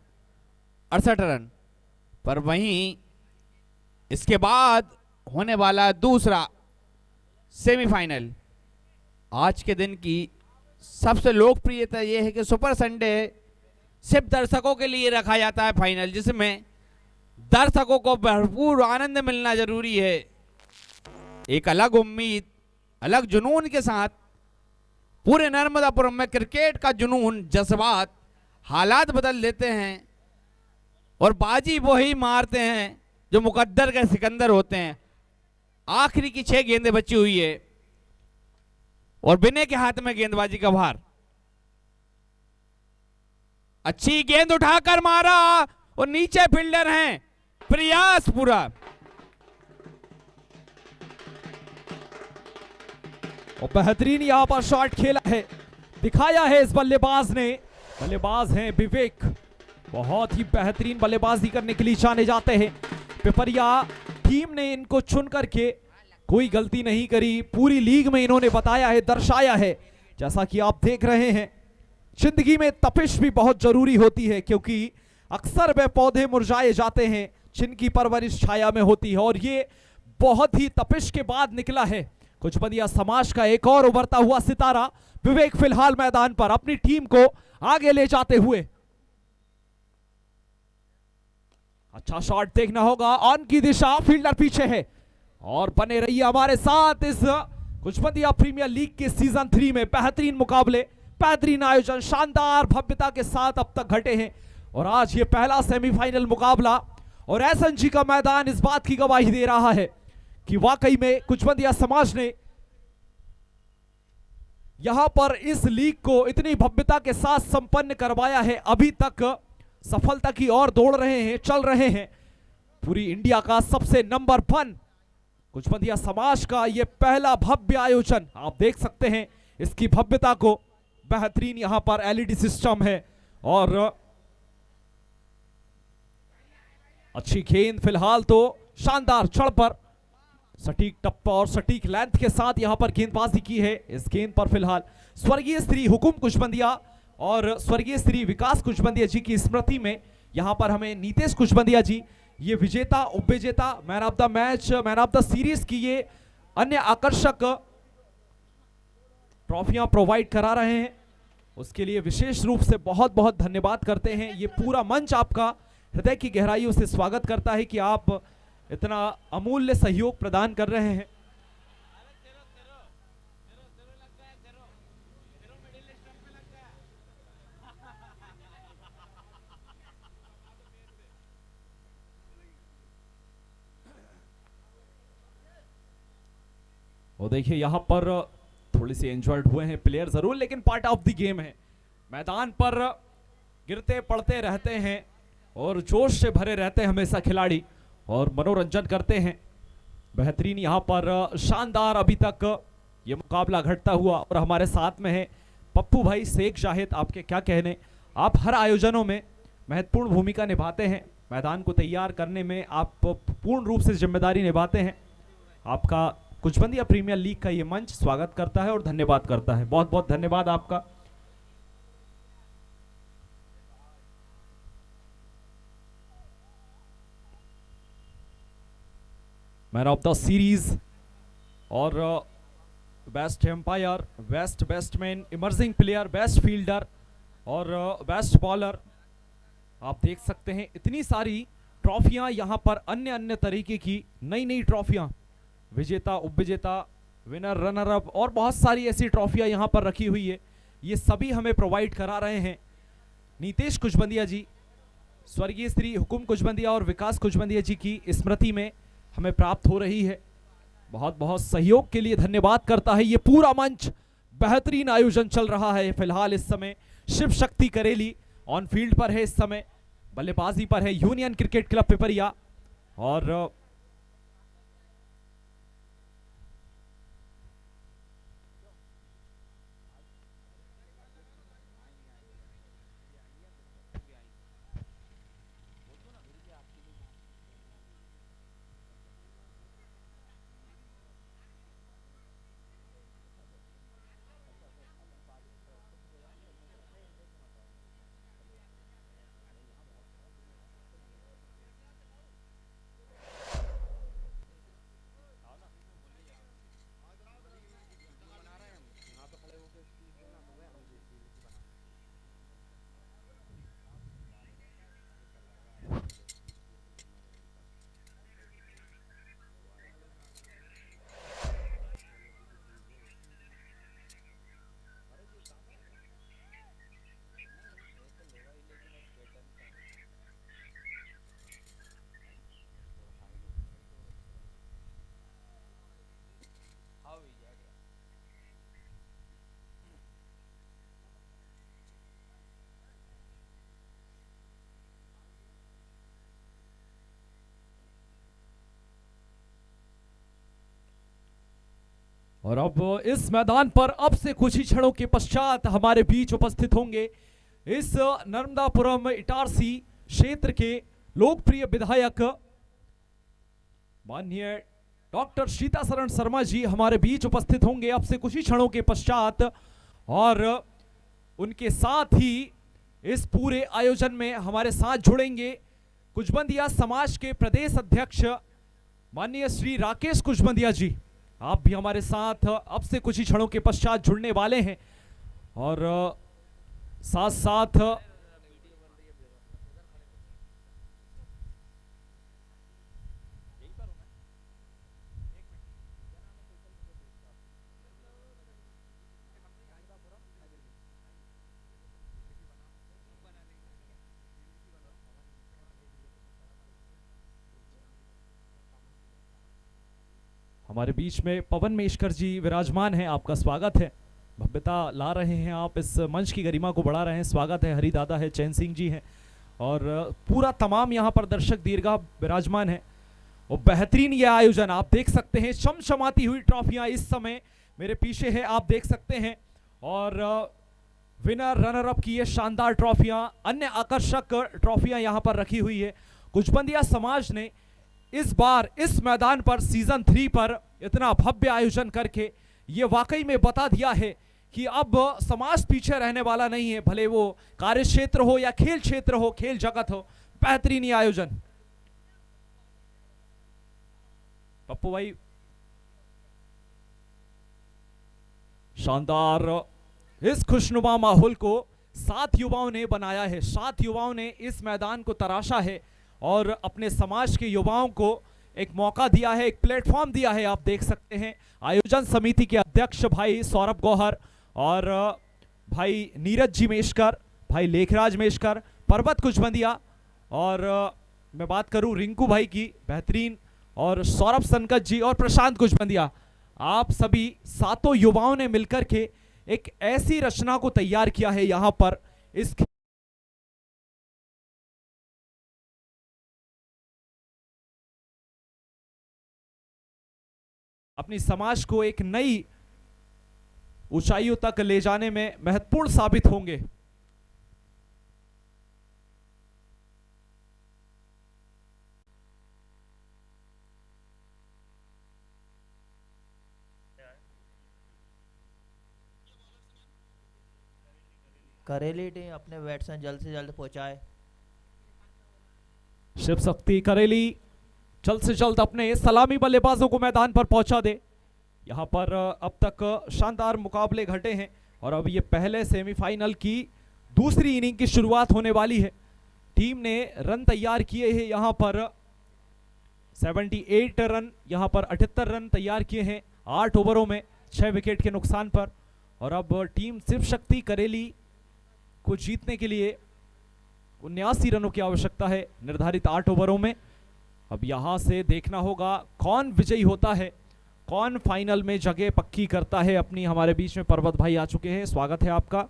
S2: 68 रन पर। वहीं इसके बाद होने वाला दूसरा सेमीफाइनल, आज के दिन की सबसे लोकप्रियता यह है कि सुपर संडे सिर्फ दर्शकों के लिए रखा जाता है फाइनल, जिसमें दर्शकों को भरपूर आनंद मिलना जरूरी है। एक अलग उम्मीद, अलग जुनून के साथ पूरे नर्मदापुरम में क्रिकेट का जुनून, जज्बात, हालात बदल देते हैं और बाजी वही मारते हैं जो मुकद्दर के सिकंदर होते हैं। आखिरी की 6 गेंदें बची हुई है और विनय के हाथ में गेंदबाजी का भार। अच्छी गेंद उठाकर मारा और नीचे फील्डर हैं, प्रयास पूरा।
S3: और बेहतरीन यहां पर शॉट खेला है, दिखाया है इस बल्लेबाज ने। बल्लेबाज हैं विवेक, बहुत ही बेहतरीन बल्लेबाजी करने के लिए जाने जाते हैं। पिपरिया टीम ने इनको चुन करके कोई गलती नहीं करी, पूरी लीग में इन्होंने बताया है, दर्शाया है। जैसा कि आप देख रहे हैं, जिंदगी में तपिश भी बहुत जरूरी होती है, क्योंकि अक्सर वे पौधे मुरझाए जाते हैं जिनकी परवरिश छाया में होती है, और ये बहुत ही तपिश के बाद निकला है। कुचबंदिया समाज का एक और उभरता हुआ सितारा विवेक फिलहाल मैदान पर अपनी टीम को आगे ले जाते हुए। अच्छा शॉट देखना होगा, ऑन की दिशा, फील्डर पीछे है। और बने रहिए हमारे साथ इस कुचबंदिया प्रीमियर लीग के सीजन 3 में। बेहतरीन मुकाबले, बेहतरीन आयोजन, शानदार भव्यता के साथ अब तक घटे हैं, और आज ये पहला सेमीफाइनल मुकाबला और एसएनजी का मैदान इस बात की गवाही दे रहा है कि वाकई में कुचबंदिया समाज ने यहां पर इस लीग को इतनी भव्यता के साथ संपन्न करवाया है। अभी तक सफलता की ओर दौड़ रहे हैं, चल रहे हैं। पूरी इंडिया का सबसे नंबर 1 कुचबंदिया समाज का यह पहला भव्य आयोजन, आप देख सकते हैं इसकी भव्यता को। बेहतरीन यहां पर एलईडी सिस्टम है और अच्छी गेंद फिलहाल तो शानदार चढ़ पर, सटीक टप्पा और सटीक लेंथ के साथ यहां पर गेंदबाजी की है। इस गेंद पर फिलहाल स्वर्गीय श्री हुकुम कुचबंदिया और स्वर्गीय श्री विकास कुचबंदिया जी की स्मृति में यहां पर हमें नीतेश कुचबंदिया जी, ये विजेता, उपविजेता, man of the match, man of the series की ये अन्य आकर्षक ट्रॉफियां प्रोवाइड करा रहे हैं। उसके लिए विशेष रूप से बहुत बहुत धन्यवाद करते हैं। ये पूरा मंच आपका हृदय की गहराइयों से स्वागत करता है कि आप इतना अमूल्य सहयोग प्रदान कर रहे हैं। और देखिए यहां पर थोड़ी सी इंजर्ड हुए हैं प्लेयर जरूर, लेकिन पार्ट ऑफ द गेम है। मैदान पर गिरते पड़ते रहते हैं और जोश से भरे रहते हैं हमेशा खिलाड़ी, और मनोरंजन करते हैं। बेहतरीन यहां पर शानदार अभी तक ये मुकाबला घटता हुआ, और हमारे साथ में है पप्पू भाई शेख जाहिद। आपके क्या कहने, आप हर आयोजनों में महत्वपूर्ण भूमिका निभाते हैं, मैदान को तैयार करने में आप पूर्ण रूप से जिम्मेदारी निभाते हैं। आपका कुचबंदिया प्रीमियर लीग का ये मंच स्वागत करता है और धन्यवाद करता है। बहुत बहुत धन्यवाद आपका। मैन ऑफ द सीरीज और best umpire, best batsman, emerging player, best fielder और बेस्ट बॉलर, आप देख सकते हैं इतनी सारी ट्रॉफियां यहां पर, अन्य अन्य तरीके की नई नई ट्रॉफियां, विजेता, उपविजेता, विनर, रनर अप और बहुत सारी ऐसी ट्रॉफियां यहां पर रखी हुई है। ये सभी हमें प्रोवाइड करा रहे हैं नीतेश कुचबंदिया जी, स्वर्गीय श्री हुकुम कुचबंदिया और विकास कुचबंदिया जी की स्मृति में हमें प्राप्त हो रही है। बहुत बहुत सहयोग के लिए धन्यवाद करता है ये पूरा मंच। बेहतरीन आयोजन चल रहा है फिलहाल इस समय। शिव शक्ति करेली ऑन फील्ड पर है इस समय, बल्लेबाजी पर है यूनियन क्रिकेट क्लब पिपरिया, और और अब इस मैदान पर अब से कुछ ही क्षणों के पश्चात हमारे बीच उपस्थित होंगे इस नर्मदापुरम इटारसी क्षेत्र के लोकप्रिय विधायक माननीय डॉक्टर सीतासरण शर्मा जी हमारे बीच उपस्थित होंगे अब से कुछ ही क्षणों के पश्चात। और उनके साथ ही इस पूरे आयोजन में हमारे साथ जुड़ेंगे कुचबंदिया समाज के प्रदेश अध्यक्ष माननीय श्री राकेश कुचबंदिया जी। आप भी हमारे साथ अब से कुछ ही क्षणों के पश्चात जुड़ने वाले हैं। और साथ साथ हमारे बीच में पवन मेशकर जी विराजमान हैं। आपका स्वागत है, भव्यता ला रहे हैं आप, इस मंच की गरिमा को बढ़ा रहे हैं। स्वागत है, हरि दादा है, चैन सिंह जी हैं और पूरा तमाम यहाँ पर दर्शक दीर्घा विराजमान है। और बेहतरीन ये आयोजन आप देख सकते हैं, चमचमाती हुई ट्रॉफियां इस समय मेरे पीछे है, आप देख सकते हैं। और विनर रनर अप की ये शानदार ट्रॉफियां, अन्य आकर्षक ट्रॉफियां यहाँ पर रखी हुई है। कुचबंदिया समाज ने इस बार इस मैदान पर सीजन 3 पर इतना भव्य आयोजन करके ये वाकई में बता दिया है कि अब समाज पीछे रहने वाला नहीं है, भले वो कार्य क्षेत्र हो या खेल क्षेत्र हो, खेल जगत हो। बेहतरीन आयोजन। पप्पू भाई, शानदार इस खुशनुमा माहौल को 7 युवाओं ने बनाया है। 7 युवाओं ने इस मैदान को तराशा है और अपने समाज के युवाओं को एक मौका दिया है, एक प्लेटफॉर्म दिया है। आप देख सकते हैं आयोजन समिति के अध्यक्ष भाई सौरभ गौहर और भाई नीरज जी मेशकर, भाई लेखराज मेशकर, पर्वत कुचबंदिया और मैं बात करूं रिंकू भाई की, बेहतरीन, और सौरभ संकट जी और प्रशांत कुचबंदिया। आप सभी 7 युवाओं ने मिलकर के एक ऐसी रचना को तैयार किया है यहां पर इस अपनी समाज को एक नई ऊंचाइयों तक ले जाने में महत्वपूर्ण साबित होंगे।
S5: करेली टीम अपने बैट्समैन जल्द से जल्द पहुंचाए।
S3: शिव शक्ति करेली जल्द से जल्द अपने सलामी बल्लेबाजों को मैदान पर पहुंचा दे। यहां पर अब तक शानदार मुकाबले घटे हैं और अब ये पहले सेमीफाइनल की दूसरी इनिंग की शुरुआत होने वाली है। टीम ने रन तैयार किए हैं यहां पर 78 रन, यहां पर 78 रन तैयार किए हैं 8 ओवरों में 6 विकेट के नुकसान पर। और अब टीम शिव शक्ति करेली को जीतने के लिए 79 रनों की आवश्यकता है निर्धारित 8 ओवरों में। अब यहां से देखना होगा कौन विजयी होता है, कौन फाइनल में जगह पक्की करता है अपनी। हमारे बीच में पर्वत भाई आ चुके हैं, स्वागत है आपका।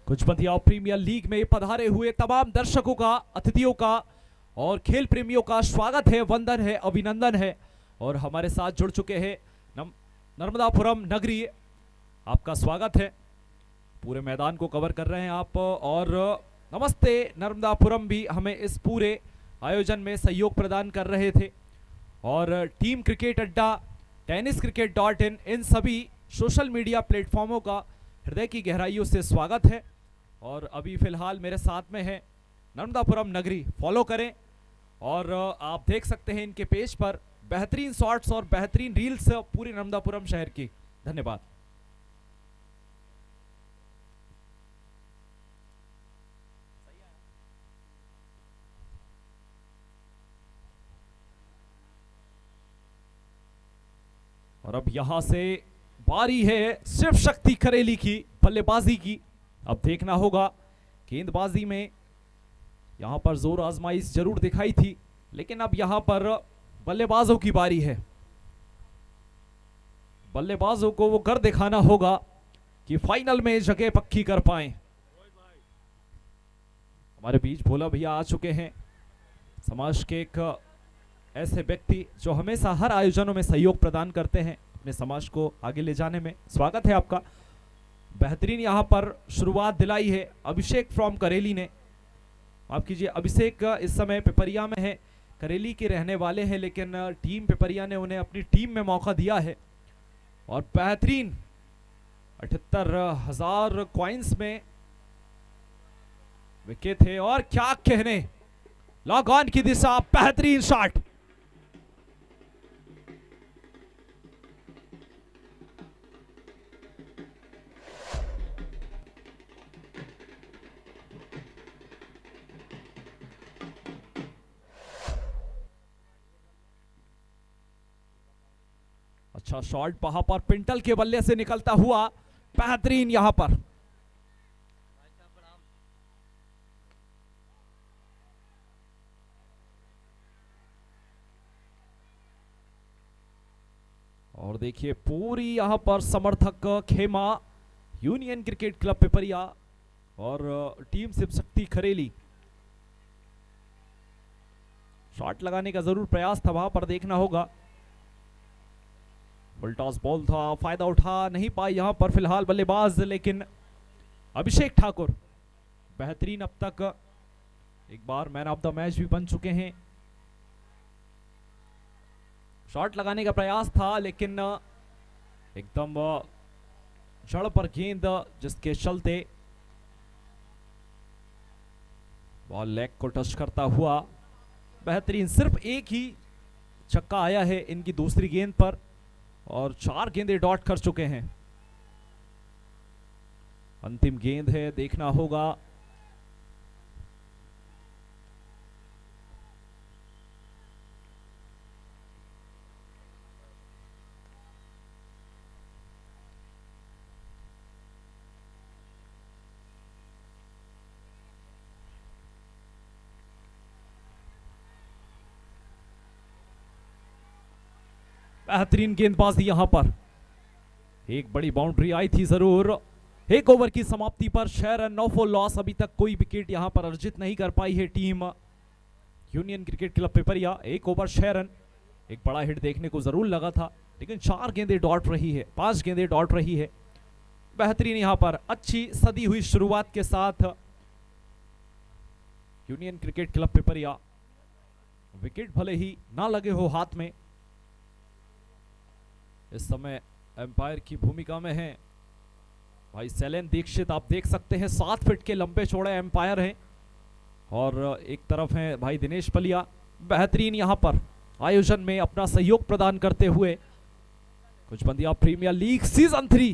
S3: कुचबंदिया प्रीमियर लीग में पधारे हुए तमाम दर्शकों का, अतिथियों का और खेल प्रेमियों का स्वागत है, वंदन है, अभिनंदन है। और हमारे साथ जुड़ चुके हैं नर्मदापुरम नगरी, आपका स्वागत है। पूरे मैदान को कवर कर रहे हैं आप। और नमस्ते नर्मदापुरम भी हमें इस पूरे आयोजन में सहयोग प्रदान कर रहे थे। और टीम क्रिकेट अड्डा, tenniscricket.in, इन सभी सोशल मीडिया प्लेटफॉर्मों का हृदय की गहराइयों से स्वागत है। और अभी फिलहाल मेरे साथ में है नर्मदापुरम नगरी, फॉलो करें और आप देख सकते हैं इनके पेज पर बेहतरीन शॉट्स और बेहतरीन रील्स पूरी नर्मदापुरम शहर की। धन्यवाद। और अब यहां से बारी है शिव शक्ति करेली की बल्लेबाजी की। अब देखना होगा, गेंदबाजी में यहां पर जोर आजमाइश जरूर दिखाई थी, लेकिन अब यहां पर बल्लेबाजों की बारी है। बल्लेबाजों को वो कर दिखाना होगा कि फाइनल में जगह पक्की कर पाए। हमारे बीच भोला भैया आ चुके हैं, समाज के एक ऐसे व्यक्ति जो हमेशा हर आयोजनों में सहयोग प्रदान करते हैं अपने समाज को आगे ले जाने में। स्वागत है आपका। बेहतरीन यहां पर शुरुआत दिलाई है अभिषेक फ्रॉम करेली ने। माफ कीजिए, अभिषेक इस समय पिपरिया में है, करेली के रहने वाले हैं, लेकिन टीम पिपरिया ने उन्हें अपनी टीम में मौका दिया है। और बेहतरीन 78,000 कॉइंस में विकेट है। और क्या कहने, लॉग ऑन की दिशा, बेहतरीन शॉट। अच्छा शॉट वहां पर पिंटल के बल्ले से निकलता हुआ, बेहतरीन यहां पर। और देखिए पूरी यहां पर समर्थक खेमा यूनियन क्रिकेट क्लब पिपरिया और टीम शिव शक्ति खरेली। शॉट लगाने का जरूर प्रयास था, वहां पर देखना होगा। फुल टॉस बॉल था, फायदा उठा नहीं पाए यहां पर फिलहाल बल्लेबाज, लेकिन अभिषेक ठाकुर बेहतरीन अब तक एक बार मैन ऑफ द मैच भी बन चुके हैं। शॉट लगाने का प्रयास था, लेकिन एकदम जड़ पर गेंद जिसके चलते बॉल लेग को टच करता हुआ बेहतरीन। सिर्फ एक ही छक्का आया है इनकी दूसरी गेंद पर और 4 गेंदें डॉट कर चुके हैं। अंतिम गेंद है, देखना होगा। बेहतरीन गेंदबाजी यहां पर। एक बड़ी बाउंड्री आई थी जरूर। एक ओवर की समाप्ति पर 6 रन 9 फॉर लॉस। अभी तक कोई विकेट यहां पर अर्जित नहीं कर पाई है team union cricket club Pipariya. 1 over 6 run. एक बड़ा हिट देखने को जरूर लगा था, लेकिन 4 गेंदें डॉट रही है, 5 गेंदें डॉट रही है। बेहतरीन यहां पर अच्छी सदी हुई शुरुआत के साथ union cricket club Pipariya. Wicket भले ही ना लगे हो हाथ में, इस समय एम्पायर की भूमिका में है भाई शैलेन दीक्षित। आप देख सकते हैं 7 फीट के लंबे चौड़े एम्पायर हैं और एक तरफ हैं भाई दिनेश पलिया। बेहतरीन यहां पर आयोजन में अपना सहयोग प्रदान करते हुए कुचबंदिया प्रीमियर लीग सीजन 3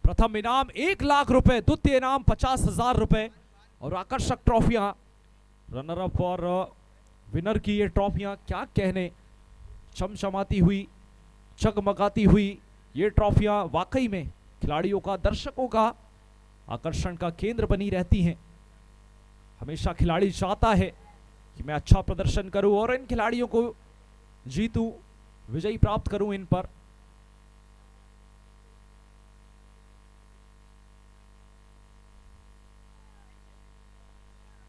S3: प्रथम इनाम 1 लाख रुपए, द्वितीय इनाम 50,000 रुपए और आकर्षक ट्रॉफियां। रनर अप और विनर की ये ट्रॉफियां क्या कहने, चमचमाती हुई, चगमगाती हुई ये ट्रॉफियां वाकई में खिलाड़ियों का, दर्शकों का आकर्षण का केंद्र बनी रहती हैं। हमेशा खिलाड़ी चाहता है कि मैं अच्छा प्रदर्शन करूं और इन खिलाड़ियों को जीतूं, विजयी प्राप्त करूं इन पर।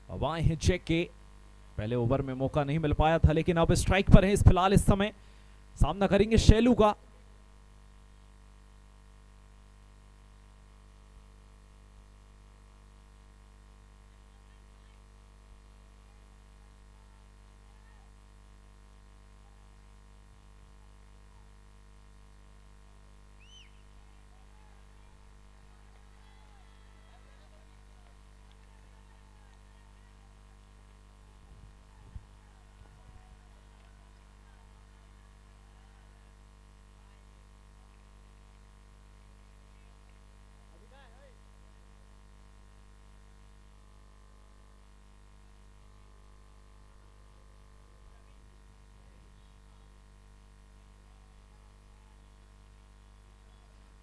S3: अब आए हैं चेक के, पहले ओवर में मौका नहीं मिल पाया था, लेकिन अब स्ट्राइक पर है इस फिलहाल इस समय। सामना करेंगे शैलू का।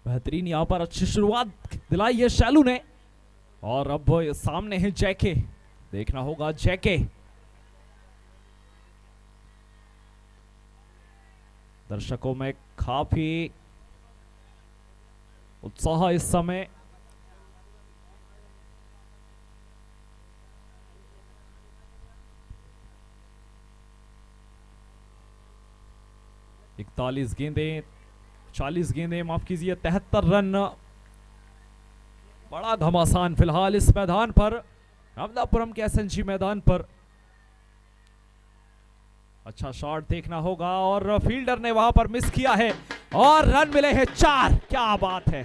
S3: बेहतरीन यहां पर अच्छी शुरुआत दिलाई है शैलू ने। और अब सामने है जैके, देखना होगा जैके। दर्शकों में काफी उत्साह इस समय। इकतालीस गेंदें 40 गेंदें माफ कीजिए 73 रन। बड़ा घमासान फिलहाल इस मैदान पर, नर्मदापुरम के एसएनजी मैदान पर। अच्छा शॉट देखना होगा और फील्डर ने वहां पर मिस किया है और रन मिले हैं 4। क्या बात है।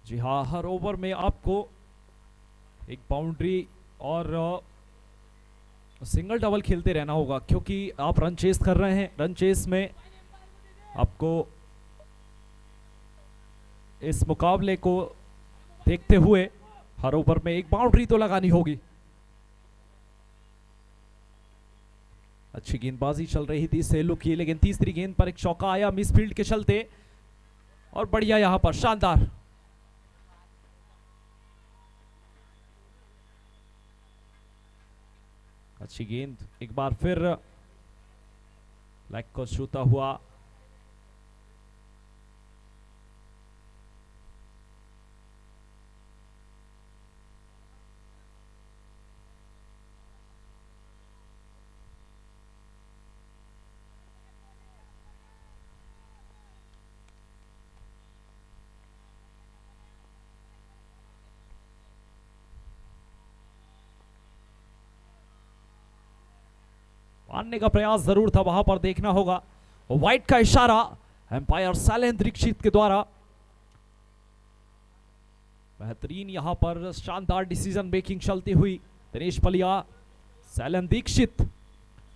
S3: जी हाँ, हर ओवर में आपको एक बाउंड्री और सिंगल डबल खेलते रहना होगा, क्योंकि आप रन चेस कर रहे हैं। रन चेस में आपको इस मुकाबले को देखते हुए हर ओवर में एक बाउंड्री तो लगानी होगी। अच्छी गेंदबाजी चल रही थी सेलू की, लेकिन तीसरी गेंद पर एक चौका आया मिस फील्ड के चलते। और बढ़िया यहां पर शानदार। अच्छी गेंद एक बार फिर लेग को छूता हुआ। मारने का प्रयास जरूर था, वहां पर देखना होगा। व्हाइट का इशारा एम्पायर शैलेंद्र दीक्षित के द्वारा। बेहतरीन यहां पर शानदार डिसीजन मेकिंग चलती हुई। दिनेश पलिया, शैलेंद्र दीक्षित,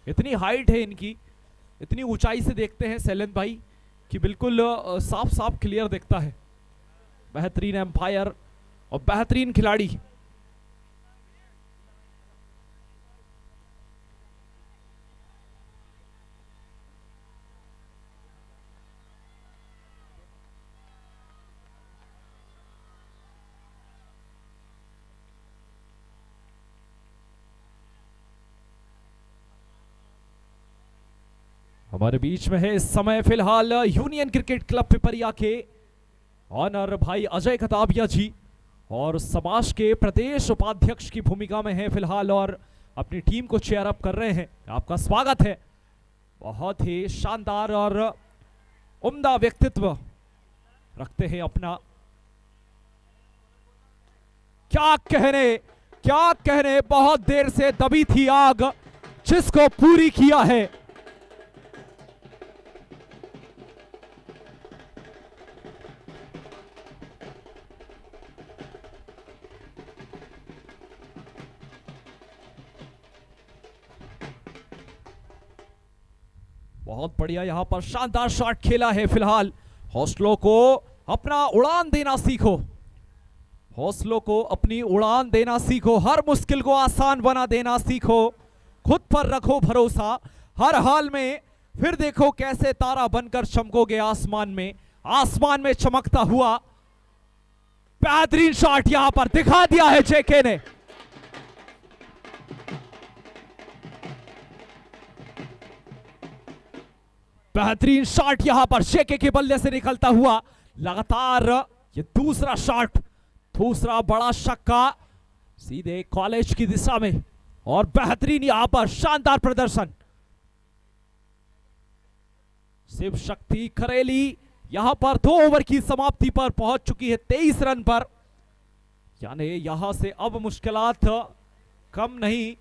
S3: इतनी हाइट है इनकी, इतनी ऊंचाई से देखते हैं शैलेंद्र भाई कि बिल्कुल साफ साफ क्लियर दिखता है। बेहतरीन एम्पायर और बेहतरीन खिलाड़ी। हमारे बीच में है इस समय फिलहाल यूनियन क्रिकेट क्लब पिपरिया के ऑनर भाई अजय खताबिया जी, और समाज के प्रदेश उपाध्यक्ष की भूमिका में है फिलहाल और अपनी टीम को चेयर अप कर रहे हैं। आपका स्वागत है। बहुत ही शानदार और उम्दा व्यक्तित्व रखते हैं अपना। क्या कहने, बहुत देर से दबी थी आग, जिसको पूरी किया है। बहुत बढ़िया यहां पर शानदार शॉट खेला है फिलहाल। हौसलों को अपना उड़ान देना सीखो, हौसलों को अपनी उड़ान देना सीखो, हर मुश्किल को आसान बना देना सीखो, खुद पर रखो भरोसा हर हाल में, फिर देखो कैसे तारा बनकर चमकोगे आसमान में चमकता हुआ। बेहतरीन शॉट यहां पर दिखा दिया है जेके ने। बेहतरीन शॉट यहां पर जेके के बल्ले से निकलता हुआ। लगातार ये दूसरा शॉट, दूसरा बड़ा छक्का सीधे कॉलेज की दिशा में, और बेहतरीन यहां पर शानदार प्रदर्शन। शिव शक्ति करेली यहां पर 2 ओवर की समाप्ति पर पहुंच चुकी है 23 रन पर, यानी यहां से अब मुश्किलात कम नहीं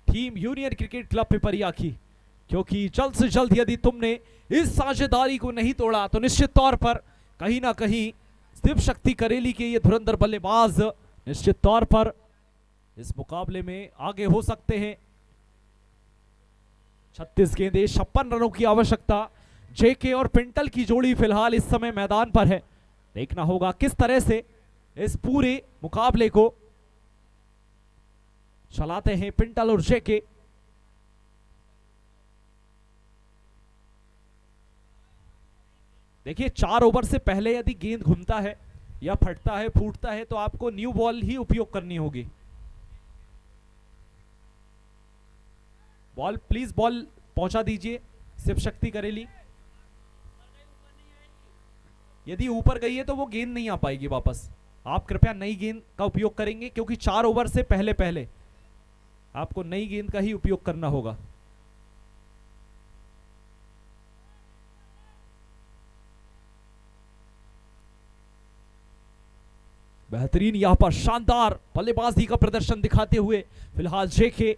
S3: team union cricket club Pipariya की, क्योंकि जल्द से जल्द यदि तुमने इस साझेदारी को नहीं तोड़ा तो निश्चित तौर पर कहीं ना कहीं शिव शक्ति करेली के ये धुरंधर बल्लेबाज निश्चित तौर पर इस मुकाबले में आगे हो सकते हैं। 36 गेंदें 56 रनों की आवश्यकता। जेके और पिंटल की जोड़ी फिलहाल इस समय मैदान पर है। देखना होगा किस तरह से इस पूरे मुकाबले को चलाते हैं पिंटल और जेके। देखिए 4 ओवर से पहले यदि गेंद घूमता है या फटता है फूटता है तो आपको न्यू बॉल ही उपयोग करनी होगी। बॉल प्लीज बॉल पहुंचा दीजिए शिव शक्ति करेली। यदि ऊपर गई है तो वो गेंद नहीं आ पाएगी वापस। आप कृपया नई गेंद का उपयोग करेंगे क्योंकि 4 ओवर से पहले पहले आपको नई गेंद का ही उपयोग करना होगा। बेहतरीन यहां पर शानदार बल्लेबाजी का प्रदर्शन दिखाते हुए फिलहाल जेके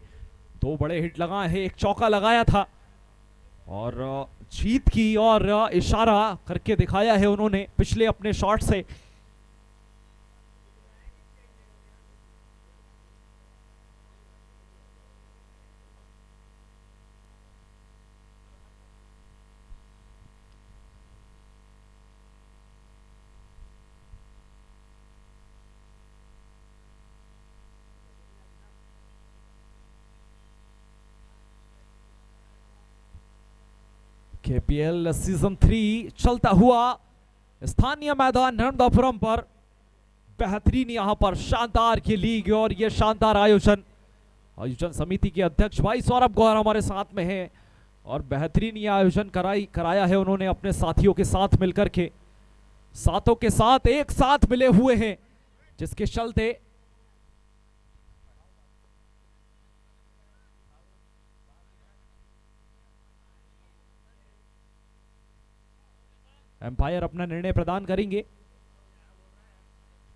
S3: 2 बड़े हिट लगाए हैं, एक चौका लगाया था और जीत की और इशारा करके दिखाया है उन्होंने पिछले अपने शॉट से। केपीएल सीजन 3 चलता हुआ स्थानीय मैदान नर्मदापुरम पर। बेहतरीन यहां पर शानदार ये लीग और ये शानदार आयोजन समिति के अध्यक्ष भाई सौरभ गौर हमारे साथ में हैं और बेहतरीन ये आयोजन कराया है उन्होंने अपने साथियों के साथ मिलकर के। सातों के साथ एक साथ मिले हुए हैं जिसके चलते एम्पायर अपना निर्णय प्रदान करेंगे।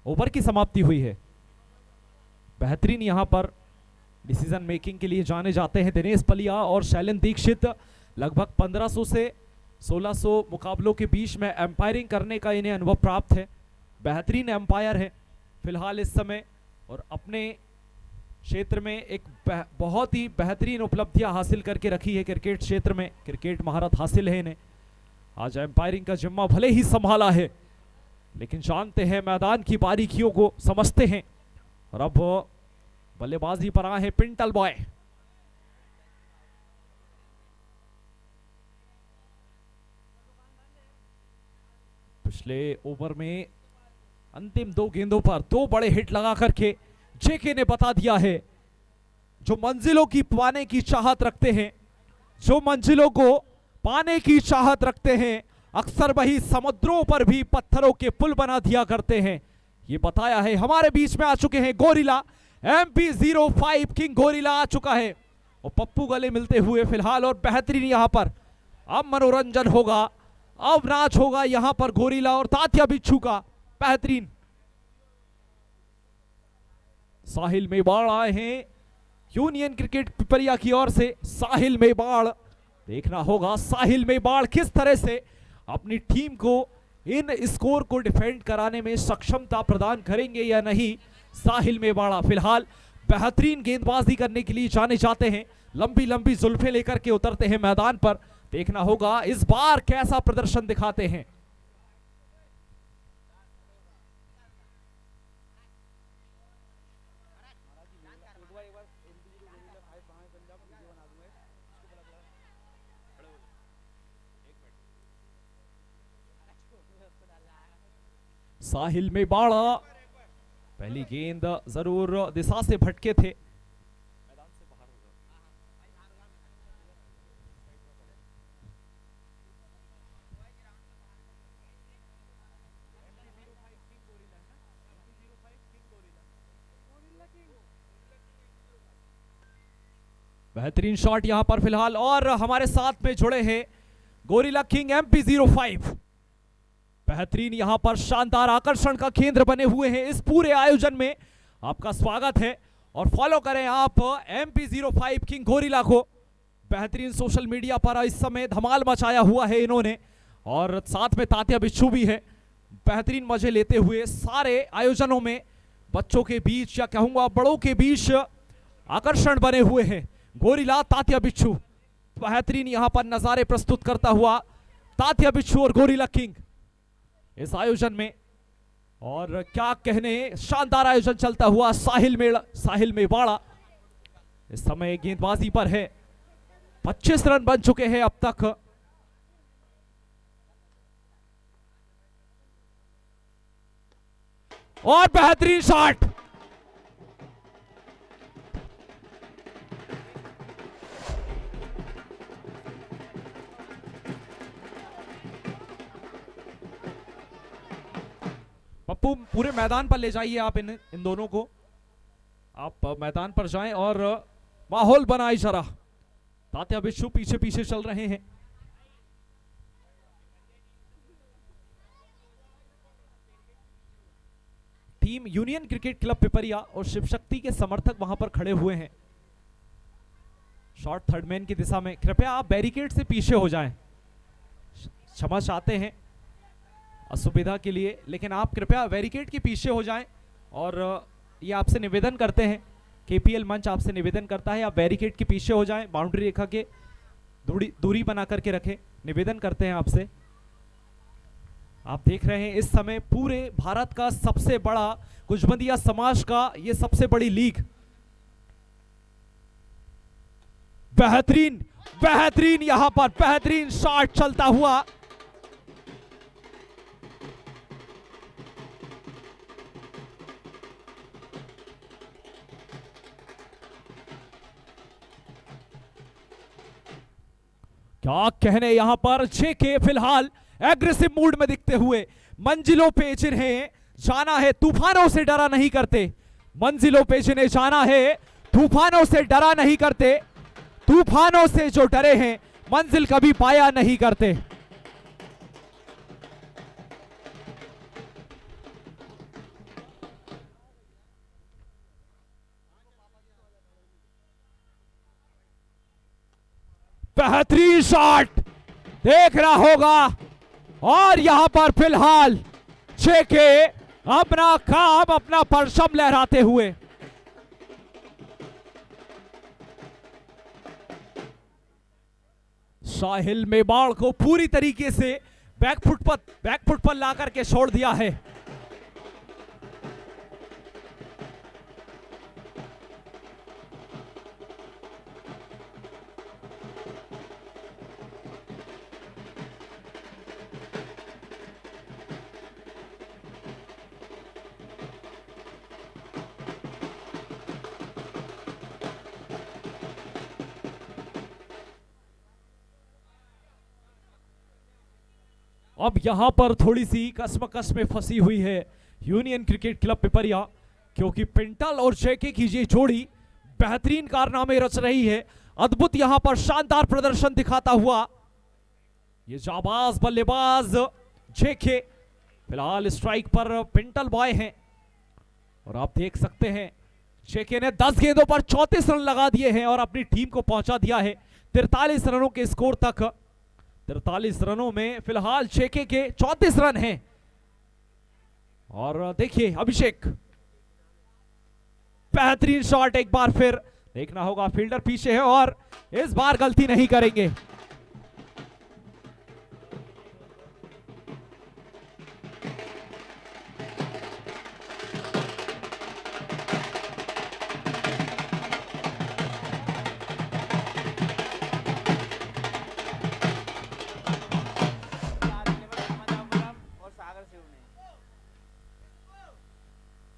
S3: ओवर की समाप्ति हुई है। बेहतरीन यहां पर डिसीजन मेकिंग के लिए जाने जाते हैं दिनेश पलिया और शैलेंद्र दीक्षित। लगभग 1500 से 1600 मुकाबलों के बीच में एम्पायरिंग करने का इन्हें अनुभव प्राप्त है। बेहतरीन एम्पायर है फिलहाल इस समय और अपने क्षेत्र में एक बहुत ही बेहतरीन उपलब्धियां हासिल करके रखी है क्रिकेट क्षेत्र में। क्रिकेट महारत हासिल है इन्हें। आज एम्पायरिंग का जिम्मा भले ही संभाला है लेकिन जानते हैं मैदान की बारीकियों को समझते हैं और अब बल्लेबाजी पर आए हैं पिंटल बॉय। पिछले ओवर में अंतिम 2 गेंदों पर 2 बड़े हिट लगा करके जेके ने बता दिया है जो मंजिलों की पाने की चाहत रखते हैं, जो मंजिलों को पाने की चाहत रखते हैं, अक्सर वही समुद्रों पर भी पत्थरों के पुल बना दिया करते हैं। ये बताया है। हमारे बीच में आ चुके हैं गोरिल्ला MP05 किंग गोरिल्ला आ चुका है और पप्पू गले मिलते हुए फिलहाल। और बेहतरीन यहां पर अब मनोरंजन होगा, अब नाच होगा यहां पर गोरिल्ला और तात्या बिच्छू का। बेहतरीन साहिल मेवाड़ आए हैं यूनियन क्रिकेट पिपरिया की ओर से। साहिल मेवाड़, देखना होगा साहिल मेवाड़ किस तरह से अपनी टीम को इन स्कोर को डिफेंड कराने में सक्षमता प्रदान करेंगे या नहीं। साहिल मेवाड़ा फिलहाल बेहतरीन गेंदबाजी करने के लिए जाने जाते हैं। लंबी लंबी जुल्फे लेकर के उतरते हैं मैदान पर। देखना होगा इस बार कैसा प्रदर्शन दिखाते हैं। साहिल मेवाड़ा पहली गेंद जरूर दिशा से भटके थे। मैदान से बाहर होगा। बेहतरीन शॉट यहां पर फिलहाल और हमारे साथ में जुड़े हैं गोरिल्ला किंग MP05। बेहतरीन यहां पर शानदार आकर्षण का केंद्र बने हुए हैं इस पूरे आयोजन में। आपका स्वागत है और फॉलो करें आप MP05 किंग गोरिल्ला को। बेहतरीन सोशल मीडिया पर इस समय धमाल मचाया हुआ है इन्होंने और साथ में तात्या बिच्छू भी है। बेहतरीन मजे लेते हुए सारे आयोजनों में बच्चों के बीच या कहूंगा बड़ों के बीच आकर्षण बने हुए हैं गोरिल्ला तात्या बिच्छू। बेहतरीन यहां पर नजारे प्रस्तुत करता हुआ तात्या बिच्छू और गोरिल्ला किंग इस आयोजन में। और क्या कहने, शानदार आयोजन चलता हुआ साहिल मेवाड़ा इस समय गेंदबाजी पर है। 25 रन बन चुके हैं अब तक। और बेहतरीन शॉट, पप्पू पूरे मैदान पर ले जाइए आप इन दोनों को। आप मैदान पर जाएं और माहौल बनाए जरा। तात्या बिच्छू पीछे पीछे चल रहे हैं। Team union cricket club Pipariya और शिव शक्ति के समर्थक वहां पर खड़े हुए हैं। शॉट थर्ड मैन की दिशा में। कृपया आप बैरिकेड से पीछे हो जाएं। क्षमा चाहते हैं असुविधा के लिए, लेकिन आप कृपया बैरिकेड के पीछे हो जाएं। और ये आपसे निवेदन करते हैं, केपीएल मंच आपसे निवेदन करता है आप बैरिकेड के पीछे हो जाएं, बाउंड्री रेखा के दूरी बना करके रखें, निवेदन करते हैं आपसे। आप देख रहे हैं इस समय पूरे भारत का सबसे बड़ा कुजबंदिया समाज का ये सबसे बड़ी लीग। बेहतरीन यहां पर बेहतरीन शॉट चलता हुआ। क्या कहने, यहां पर जेके फिलहाल एग्रेसिव मूड में दिखते हुए मंजिलों पे जिन्हें जाना है, तूफानों से डरा नहीं करते। मंजिलों पे जिन्हें जाना है, तूफानों से डरा नहीं करते। तूफानों से जो डरे हैं, मंजिल कभी पाया नहीं करते। बेहतरीन शॉट देखना होगा। और यहां पर फिलहाल जेके अपना काम, अपना परचम लहराते हुए। साहिल मेवाड़ को पूरी तरीके से बैकफुट पर ला करके छोड़ दिया है। अब यहां पर थोड़ी सी कसमकस में फंसी हुई है यूनियन क्रिकेट क्लब पिपरिया, क्योंकि पिंटल और जेके की ये जोड़ी बेहतरीन कारनामे रच रही है। अद्भुत यहां पर शानदार प्रदर्शन दिखाता हुआ ये जाबाज बल्लेबाज जेके। फिलहाल स्ट्राइक पर पिंटल बॉय हैं और आप देख सकते हैं जेके ने 10 गेंदों पर 34 रन लगा दिए हैं और अपनी टीम को पहुंचा दिया है 43 रनों के स्कोर तक। 43 रनों में फिलहाल जेके के 34 रन हैं। और देखिए अभिषेक, बेहतरीन शॉट एक बार फिर देखना होगा। फील्डर पीछे है और इस बार गलती नहीं करेंगे।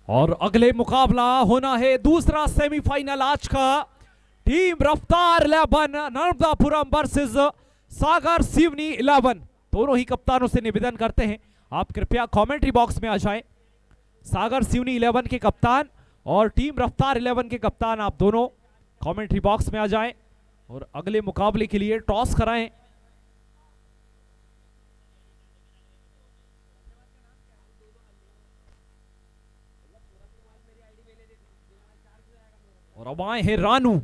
S3: और अगले मुकाबला होना है दूसरा सेमीफाइनल आज का। टीम रफ्तार 11 नर्मदापुरम वर्सेस सागर सिवनी 11। दोनों ही कप्तानों से निवेदन करते हैं आप कृपया कमेंट्री बॉक्स में आ जाएं। सागर सिवनी 11 के कप्तान और टीम रफ्तार 11 के कप्तान आप दोनों कमेंट्री बॉक्स में आ जाएं और अगले मुकाबले के लिए टॉस कराएं। और अब आए हैं रानू।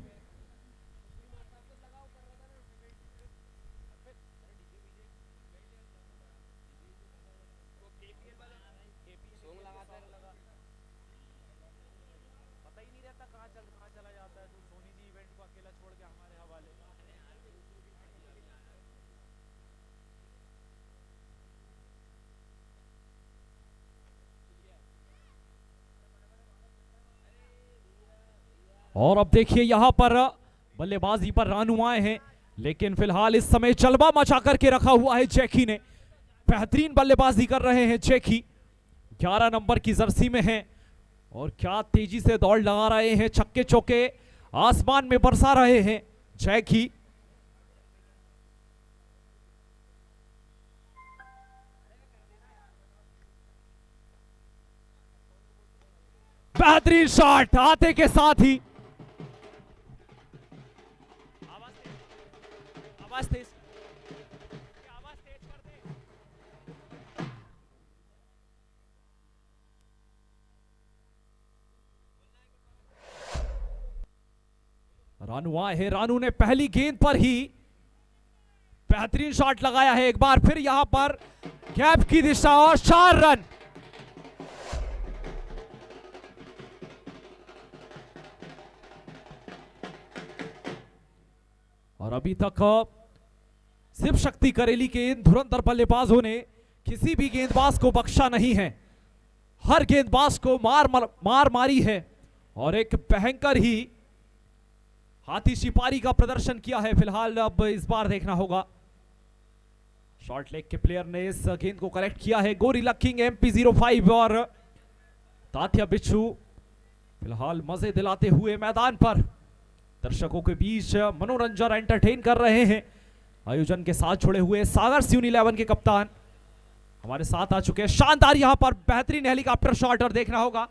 S3: और अब देखिए यहां पर बल्लेबाजी पर रानू आए हैं, लेकिन फिलहाल इस समय जलवा मचा करके रखा हुआ है जैकी ने। बेहतरीन बल्लेबाजी कर रहे हैं जैकी, 11 नंबर की जर्सी में हैं और क्या तेजी से दौड़ लगा रहे हैं, छक्के चौके आसमान में बरसा रहे हैं जैकी। बेहतरीन शॉट आते के साथ ही आवाज तेज कर दे। रानू आए हैं, रानू ने पहली गेंद पर ही बेहतरीन शॉट लगाया है। एक बार फिर यहां पर गैप की दिशा और 4 रन। और अभी तक शिव शक्ति करेली के इन धुरंधर बल्लेबाजों ने किसी भी गेंदबाज को बख्शा नहीं है, हर गेंदबाज को मार मारी है और एक भयंकर ही हाथी शिपारी का प्रदर्शन किया है। फिलहाल अब इस बार देखना होगा, शॉर्ट लेग के प्लेयर ने इस गेंद को कलेक्ट किया है। गोरिल्ला किंग MP05 और तात्या बिच्छू फिलहाल मजे दिलाते हुए मैदान पर दर्शकों के बीच मनोरंजन एंटरटेन कर रहे हैं। आयोजन के साथ जुड़े हुए सागर सियून 11 के कप्तान हमारे साथ आ चुके हैं। शानदार यहां पर बेहतरीन हेलीकॉप्टर शॉट और देखना होगा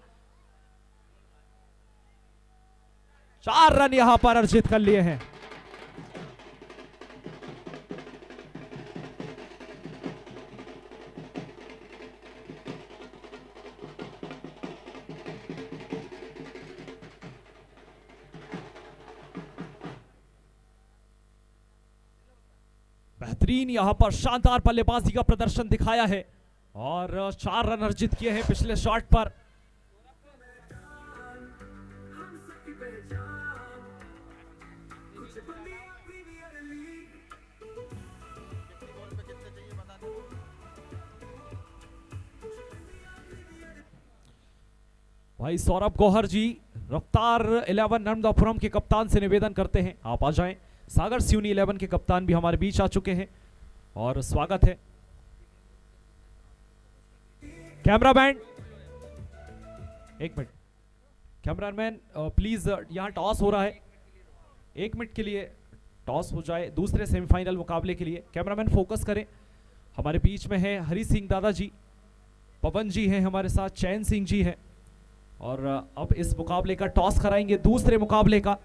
S3: 4 रन यहां पर अर्जित कर लिए हैं। बेहतरीन यहां पर शानदार बल्लेबाजी का प्रदर्शन दिखाया है और 4 रन अर्जित किए हैं पिछले शॉट पर। भाई सौरभ गौहर जी, रफ्तार 11 नर्मदापुरम के कप्तान से निवेदन करते हैं आप आ जाएं। सागर सियूनी 11 के कप्तान भी हमारे बीच आ चुके हैं और स्वागत है। कैमरामैन एक मिनट, कैमरामैन प्लीज यहां टॉस हो रहा है, 1 मिनट के लिए टॉस हो जाए दूसरे सेमीफाइनल मुकाबले के लिए। कैमरामैन फोकस करें। हमारे बीच में है हरी सिंह दादाजी, पवन जी हैं हमारे साथ, चैन सिंह जी हैं और अब इस मुकाबले का टॉस कराएंगे दूसरे मुकाबले का।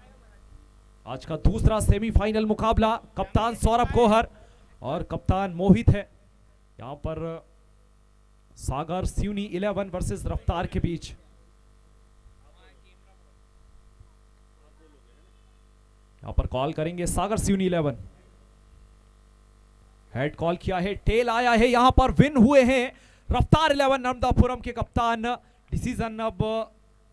S3: आज का दूसरा सेमीफाइनल मुकाबला कप्तान सौरभ गौहर और कप्तान मोहित है। यहां पर सागर सियूनी 11 वर्सेस रफ्तार के बीच। यहां पर कॉल करेंगे सागर सियूनी 11। हेड कॉल किया है, टेल आया है, यहां पर विन हुए हैं रफ्तार 11 नर्मदापुरम के कप्तान। डिसीजन अब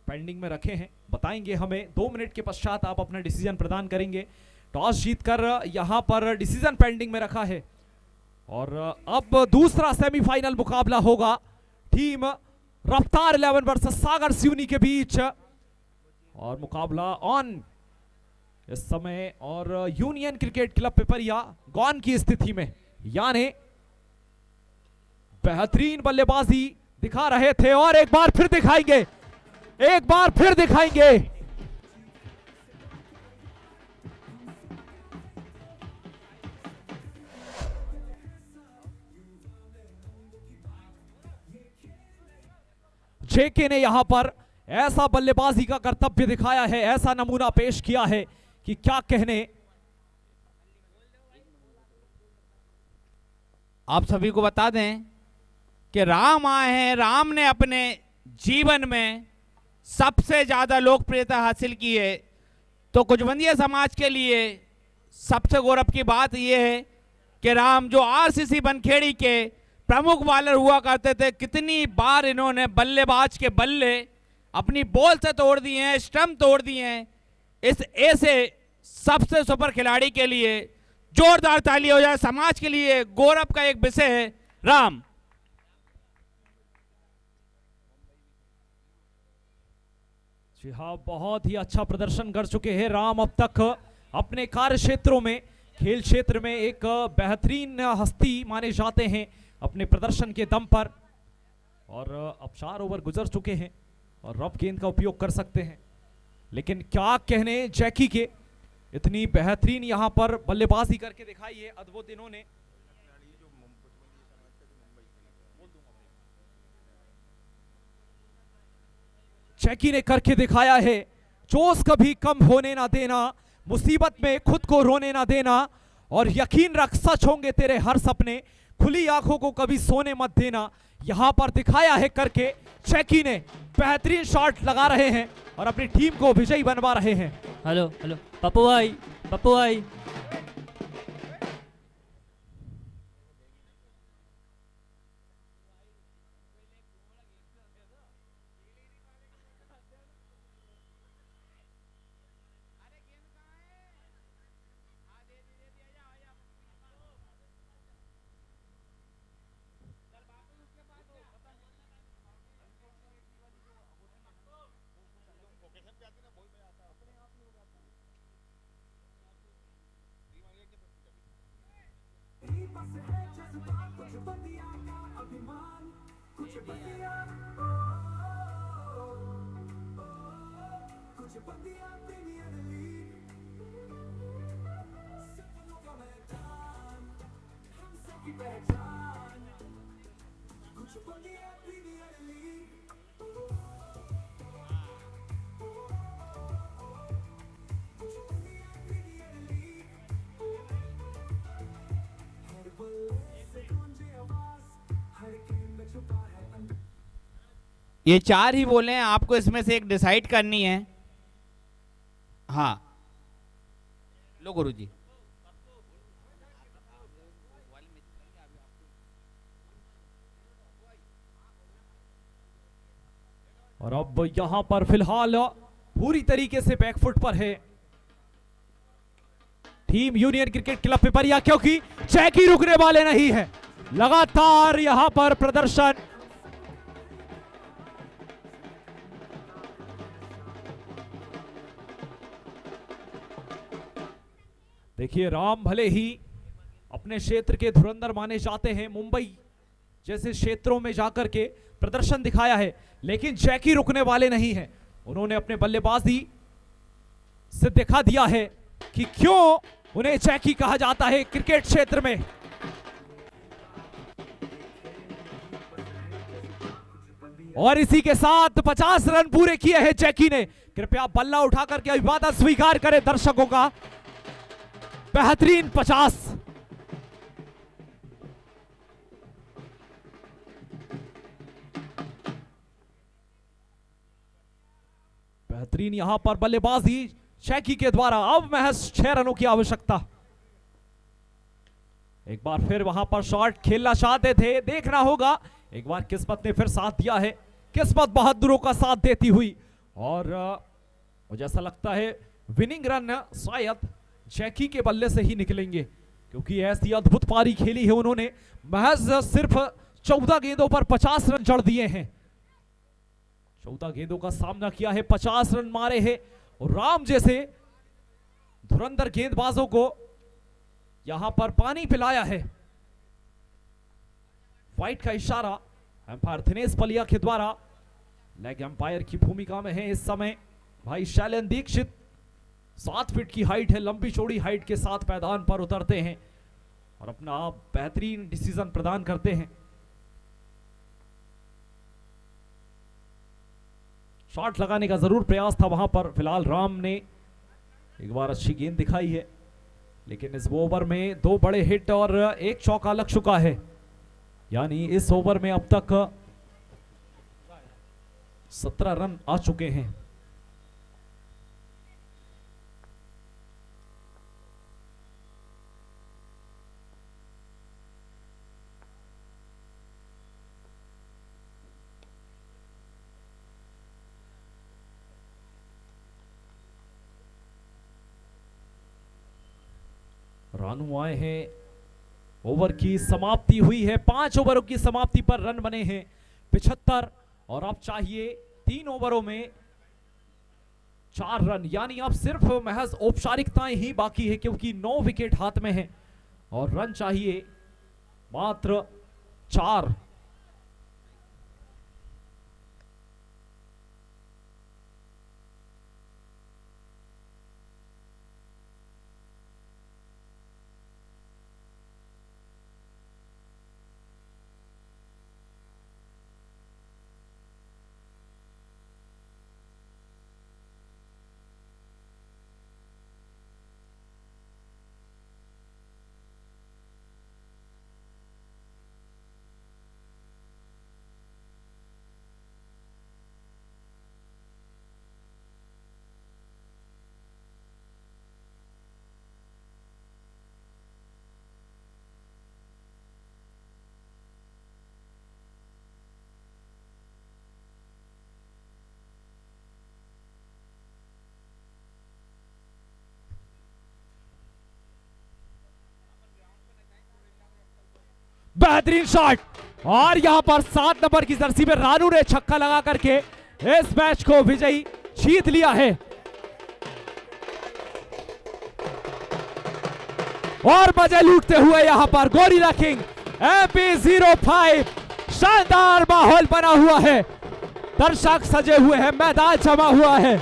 S3: पेंडिंग में रखे हैं, बताएंगे हमें 2 मिनट के पश्चात आप अपना डिसीजन प्रदान करेंगे। टॉस जीतकर यहां पर डिसीजन पेंडिंग में रखा है और अब दूसरा सेमीफाइनल मुकाबला होगा टीम रफ्तार 11 वर्सेस सागर सियूनी के बीच और मुकाबला ऑन इस समय और union cricket club Pipariya gone की स्थिति में, यानी बेहतरीन बल्लेबाजी दिखा रहे थे और एक बार फिर दिखाएंगे, एक बार फिर दिखाएंगे। जेके ने यहां पर ऐसा बल्लेबाजी का कर्तव्य दिखाया है, ऐसा नमूना पेश किया है कि क्या कहने।
S2: आप सभी को बता दें कि राम आए हैं, राम ने अपने जीवन में सबसे ज्यादा लोकप्रियता हासिल की है। तो कुचबंदिया समाज के लिए सबसे गौरव की बात यह है कि राम जो आरसीसी बनखेड़ी के प्रमुख बॉलर हुआ करते थे, कितनी बार इन्होंने बल्लेबाज के बल्ले अपनी बॉल से तोड़ दिए हैं, स्टंप तोड़ दिए हैं। इस ऐसे सबसे सुपर खिलाड़ी के लिए जोरदार ताली हो जाए। समाज के लिए गौरव का एक विषय है राम।
S3: जी हाँ, बहुत ही अच्छा प्रदर्शन कर चुके हैं राम अब तक अपने कार्य क्षेत्रों में। खेल क्षेत्र में एक बेहतरीन हस्ती माने जाते हैं अपने प्रदर्शन के दम पर। और अब 4 ओवर गुजर चुके हैं और रफ गेंद का उपयोग कर सकते हैं, लेकिन क्या कहने जैकी के, इतनी बेहतरीन यहां पर बल्लेबाजी करके दिखाई है अद्भुत इन्होंने। जैकी ने करके दिखाया है, जोश कभी कम होने ना देना, मुसीबत में खुद को रोने ना देना, और यकीन रख सच होंगे तेरे हर सपने, खुली आंखों को कभी सोने मत देना। यहां पर दिखाया है करके जैकी ने, बेहतरीन शॉट लगा रहे हैं और अपनी टीम को विजयी बनवा रहे हैं।
S6: हेलो हेलो पप्पू भाई, पप्पू भाई।
S2: ये 4 ही बोले हैं, आपको इसमें से एक डिसाइड करनी है। हाँ लो गुरुजी।
S3: और अब यहां पर फिलहाल पूरी तरीके से बैकफुट पर है team union cricket club Pipariya, क्योंकि जैकी रुकने वाले नहीं है। लगातार यहां पर प्रदर्शन, देखिए राम भले ही अपने क्षेत्र के धुरंधर माने जाते हैं, मुंबई जैसे क्षेत्रों में जाकर के प्रदर्शन दिखाया है, लेकिन जैकी रुकने वाले नहीं हैं। उन्होंने अपने बल्लेबाजी से दिखा दिया है कि क्यों उन्हें जैकी कहा जाता है क्रिकेट क्षेत्र में। और इसी के साथ 50 रन पूरे किए हैं जैकी ने। कृपया बल्ला उठाकर के अभिवादन स्वीकार करें दर्शकों का। बेहतरीन 50। बेहतरीन यहां पर बल्लेबाजी जैकी के द्वारा। अब महज 6 रनों की आवश्यकता। एक बार फिर वहां पर शॉट खेलना चाहते थे, देखना होगा। एक बार किस्मत ने फिर साथ दिया है, किस्मत बहादुरों का साथ देती हुई। और मुझे ऐसा लगता है विनिंग रन शायद जैकी के बल्ले से ही निकलेंगे, क्योंकि ऐसी अद्भुत पारी खेली है उन्होंने। महज सिर्फ 14 गेंदों पर 50 रन जड़ दिए हैं। 14 गेंदों का सामना किया है, 50 रन मारे हैं। और राम जैसे धुरंधर गेंदबाजों को यहां पर पानी पिलाया है। फाइट का इशारा एम्पायर दिनेश पलिया के द्वारा। लेग एम्पायर की भूमिका में है इस समय भाई शैलेंद्र दीक्षित। 7 फीट की हाइट है, लंबी चौड़ी हाइट के साथ मैदान पर उतरते हैं और अपना बेहतरीन डिसीजन प्रदान करते हैं। शॉट लगाने का जरूर प्रयास था वहां पर। फिलहाल राम ने एक बार अच्छी गेंद दिखाई है, लेकिन इस ओवर में 2 बड़े हिट और 1 चौका लग चुका है। यानी इस ओवर में अब तक 17 रन आ चुके हैं। रानू आए हैं, ओवर की समाप्ति हुई है। 5 ओवरों की समाप्ति पर रन बने हैं 75 और अब चाहिए 3 ओवरों में 4 रन, यानी अब सिर्फ महज औपचारिकताएं ही बाकी है क्योंकि 9 विकेट हाथ में है और रन चाहिए मात्र 4। बेहतरीन शॉट और यहां पर 7 नंबर की जर्सी में रानू ने छक्का लगा करके इस मैच को विजयी जीत लिया है। और मजे लूटते हुए यहां पर गोरिल्ला किंग MP05, शानदार माहौल बना हुआ है, दर्शक सजे हुए हैं, मैदान जमा हुआ है।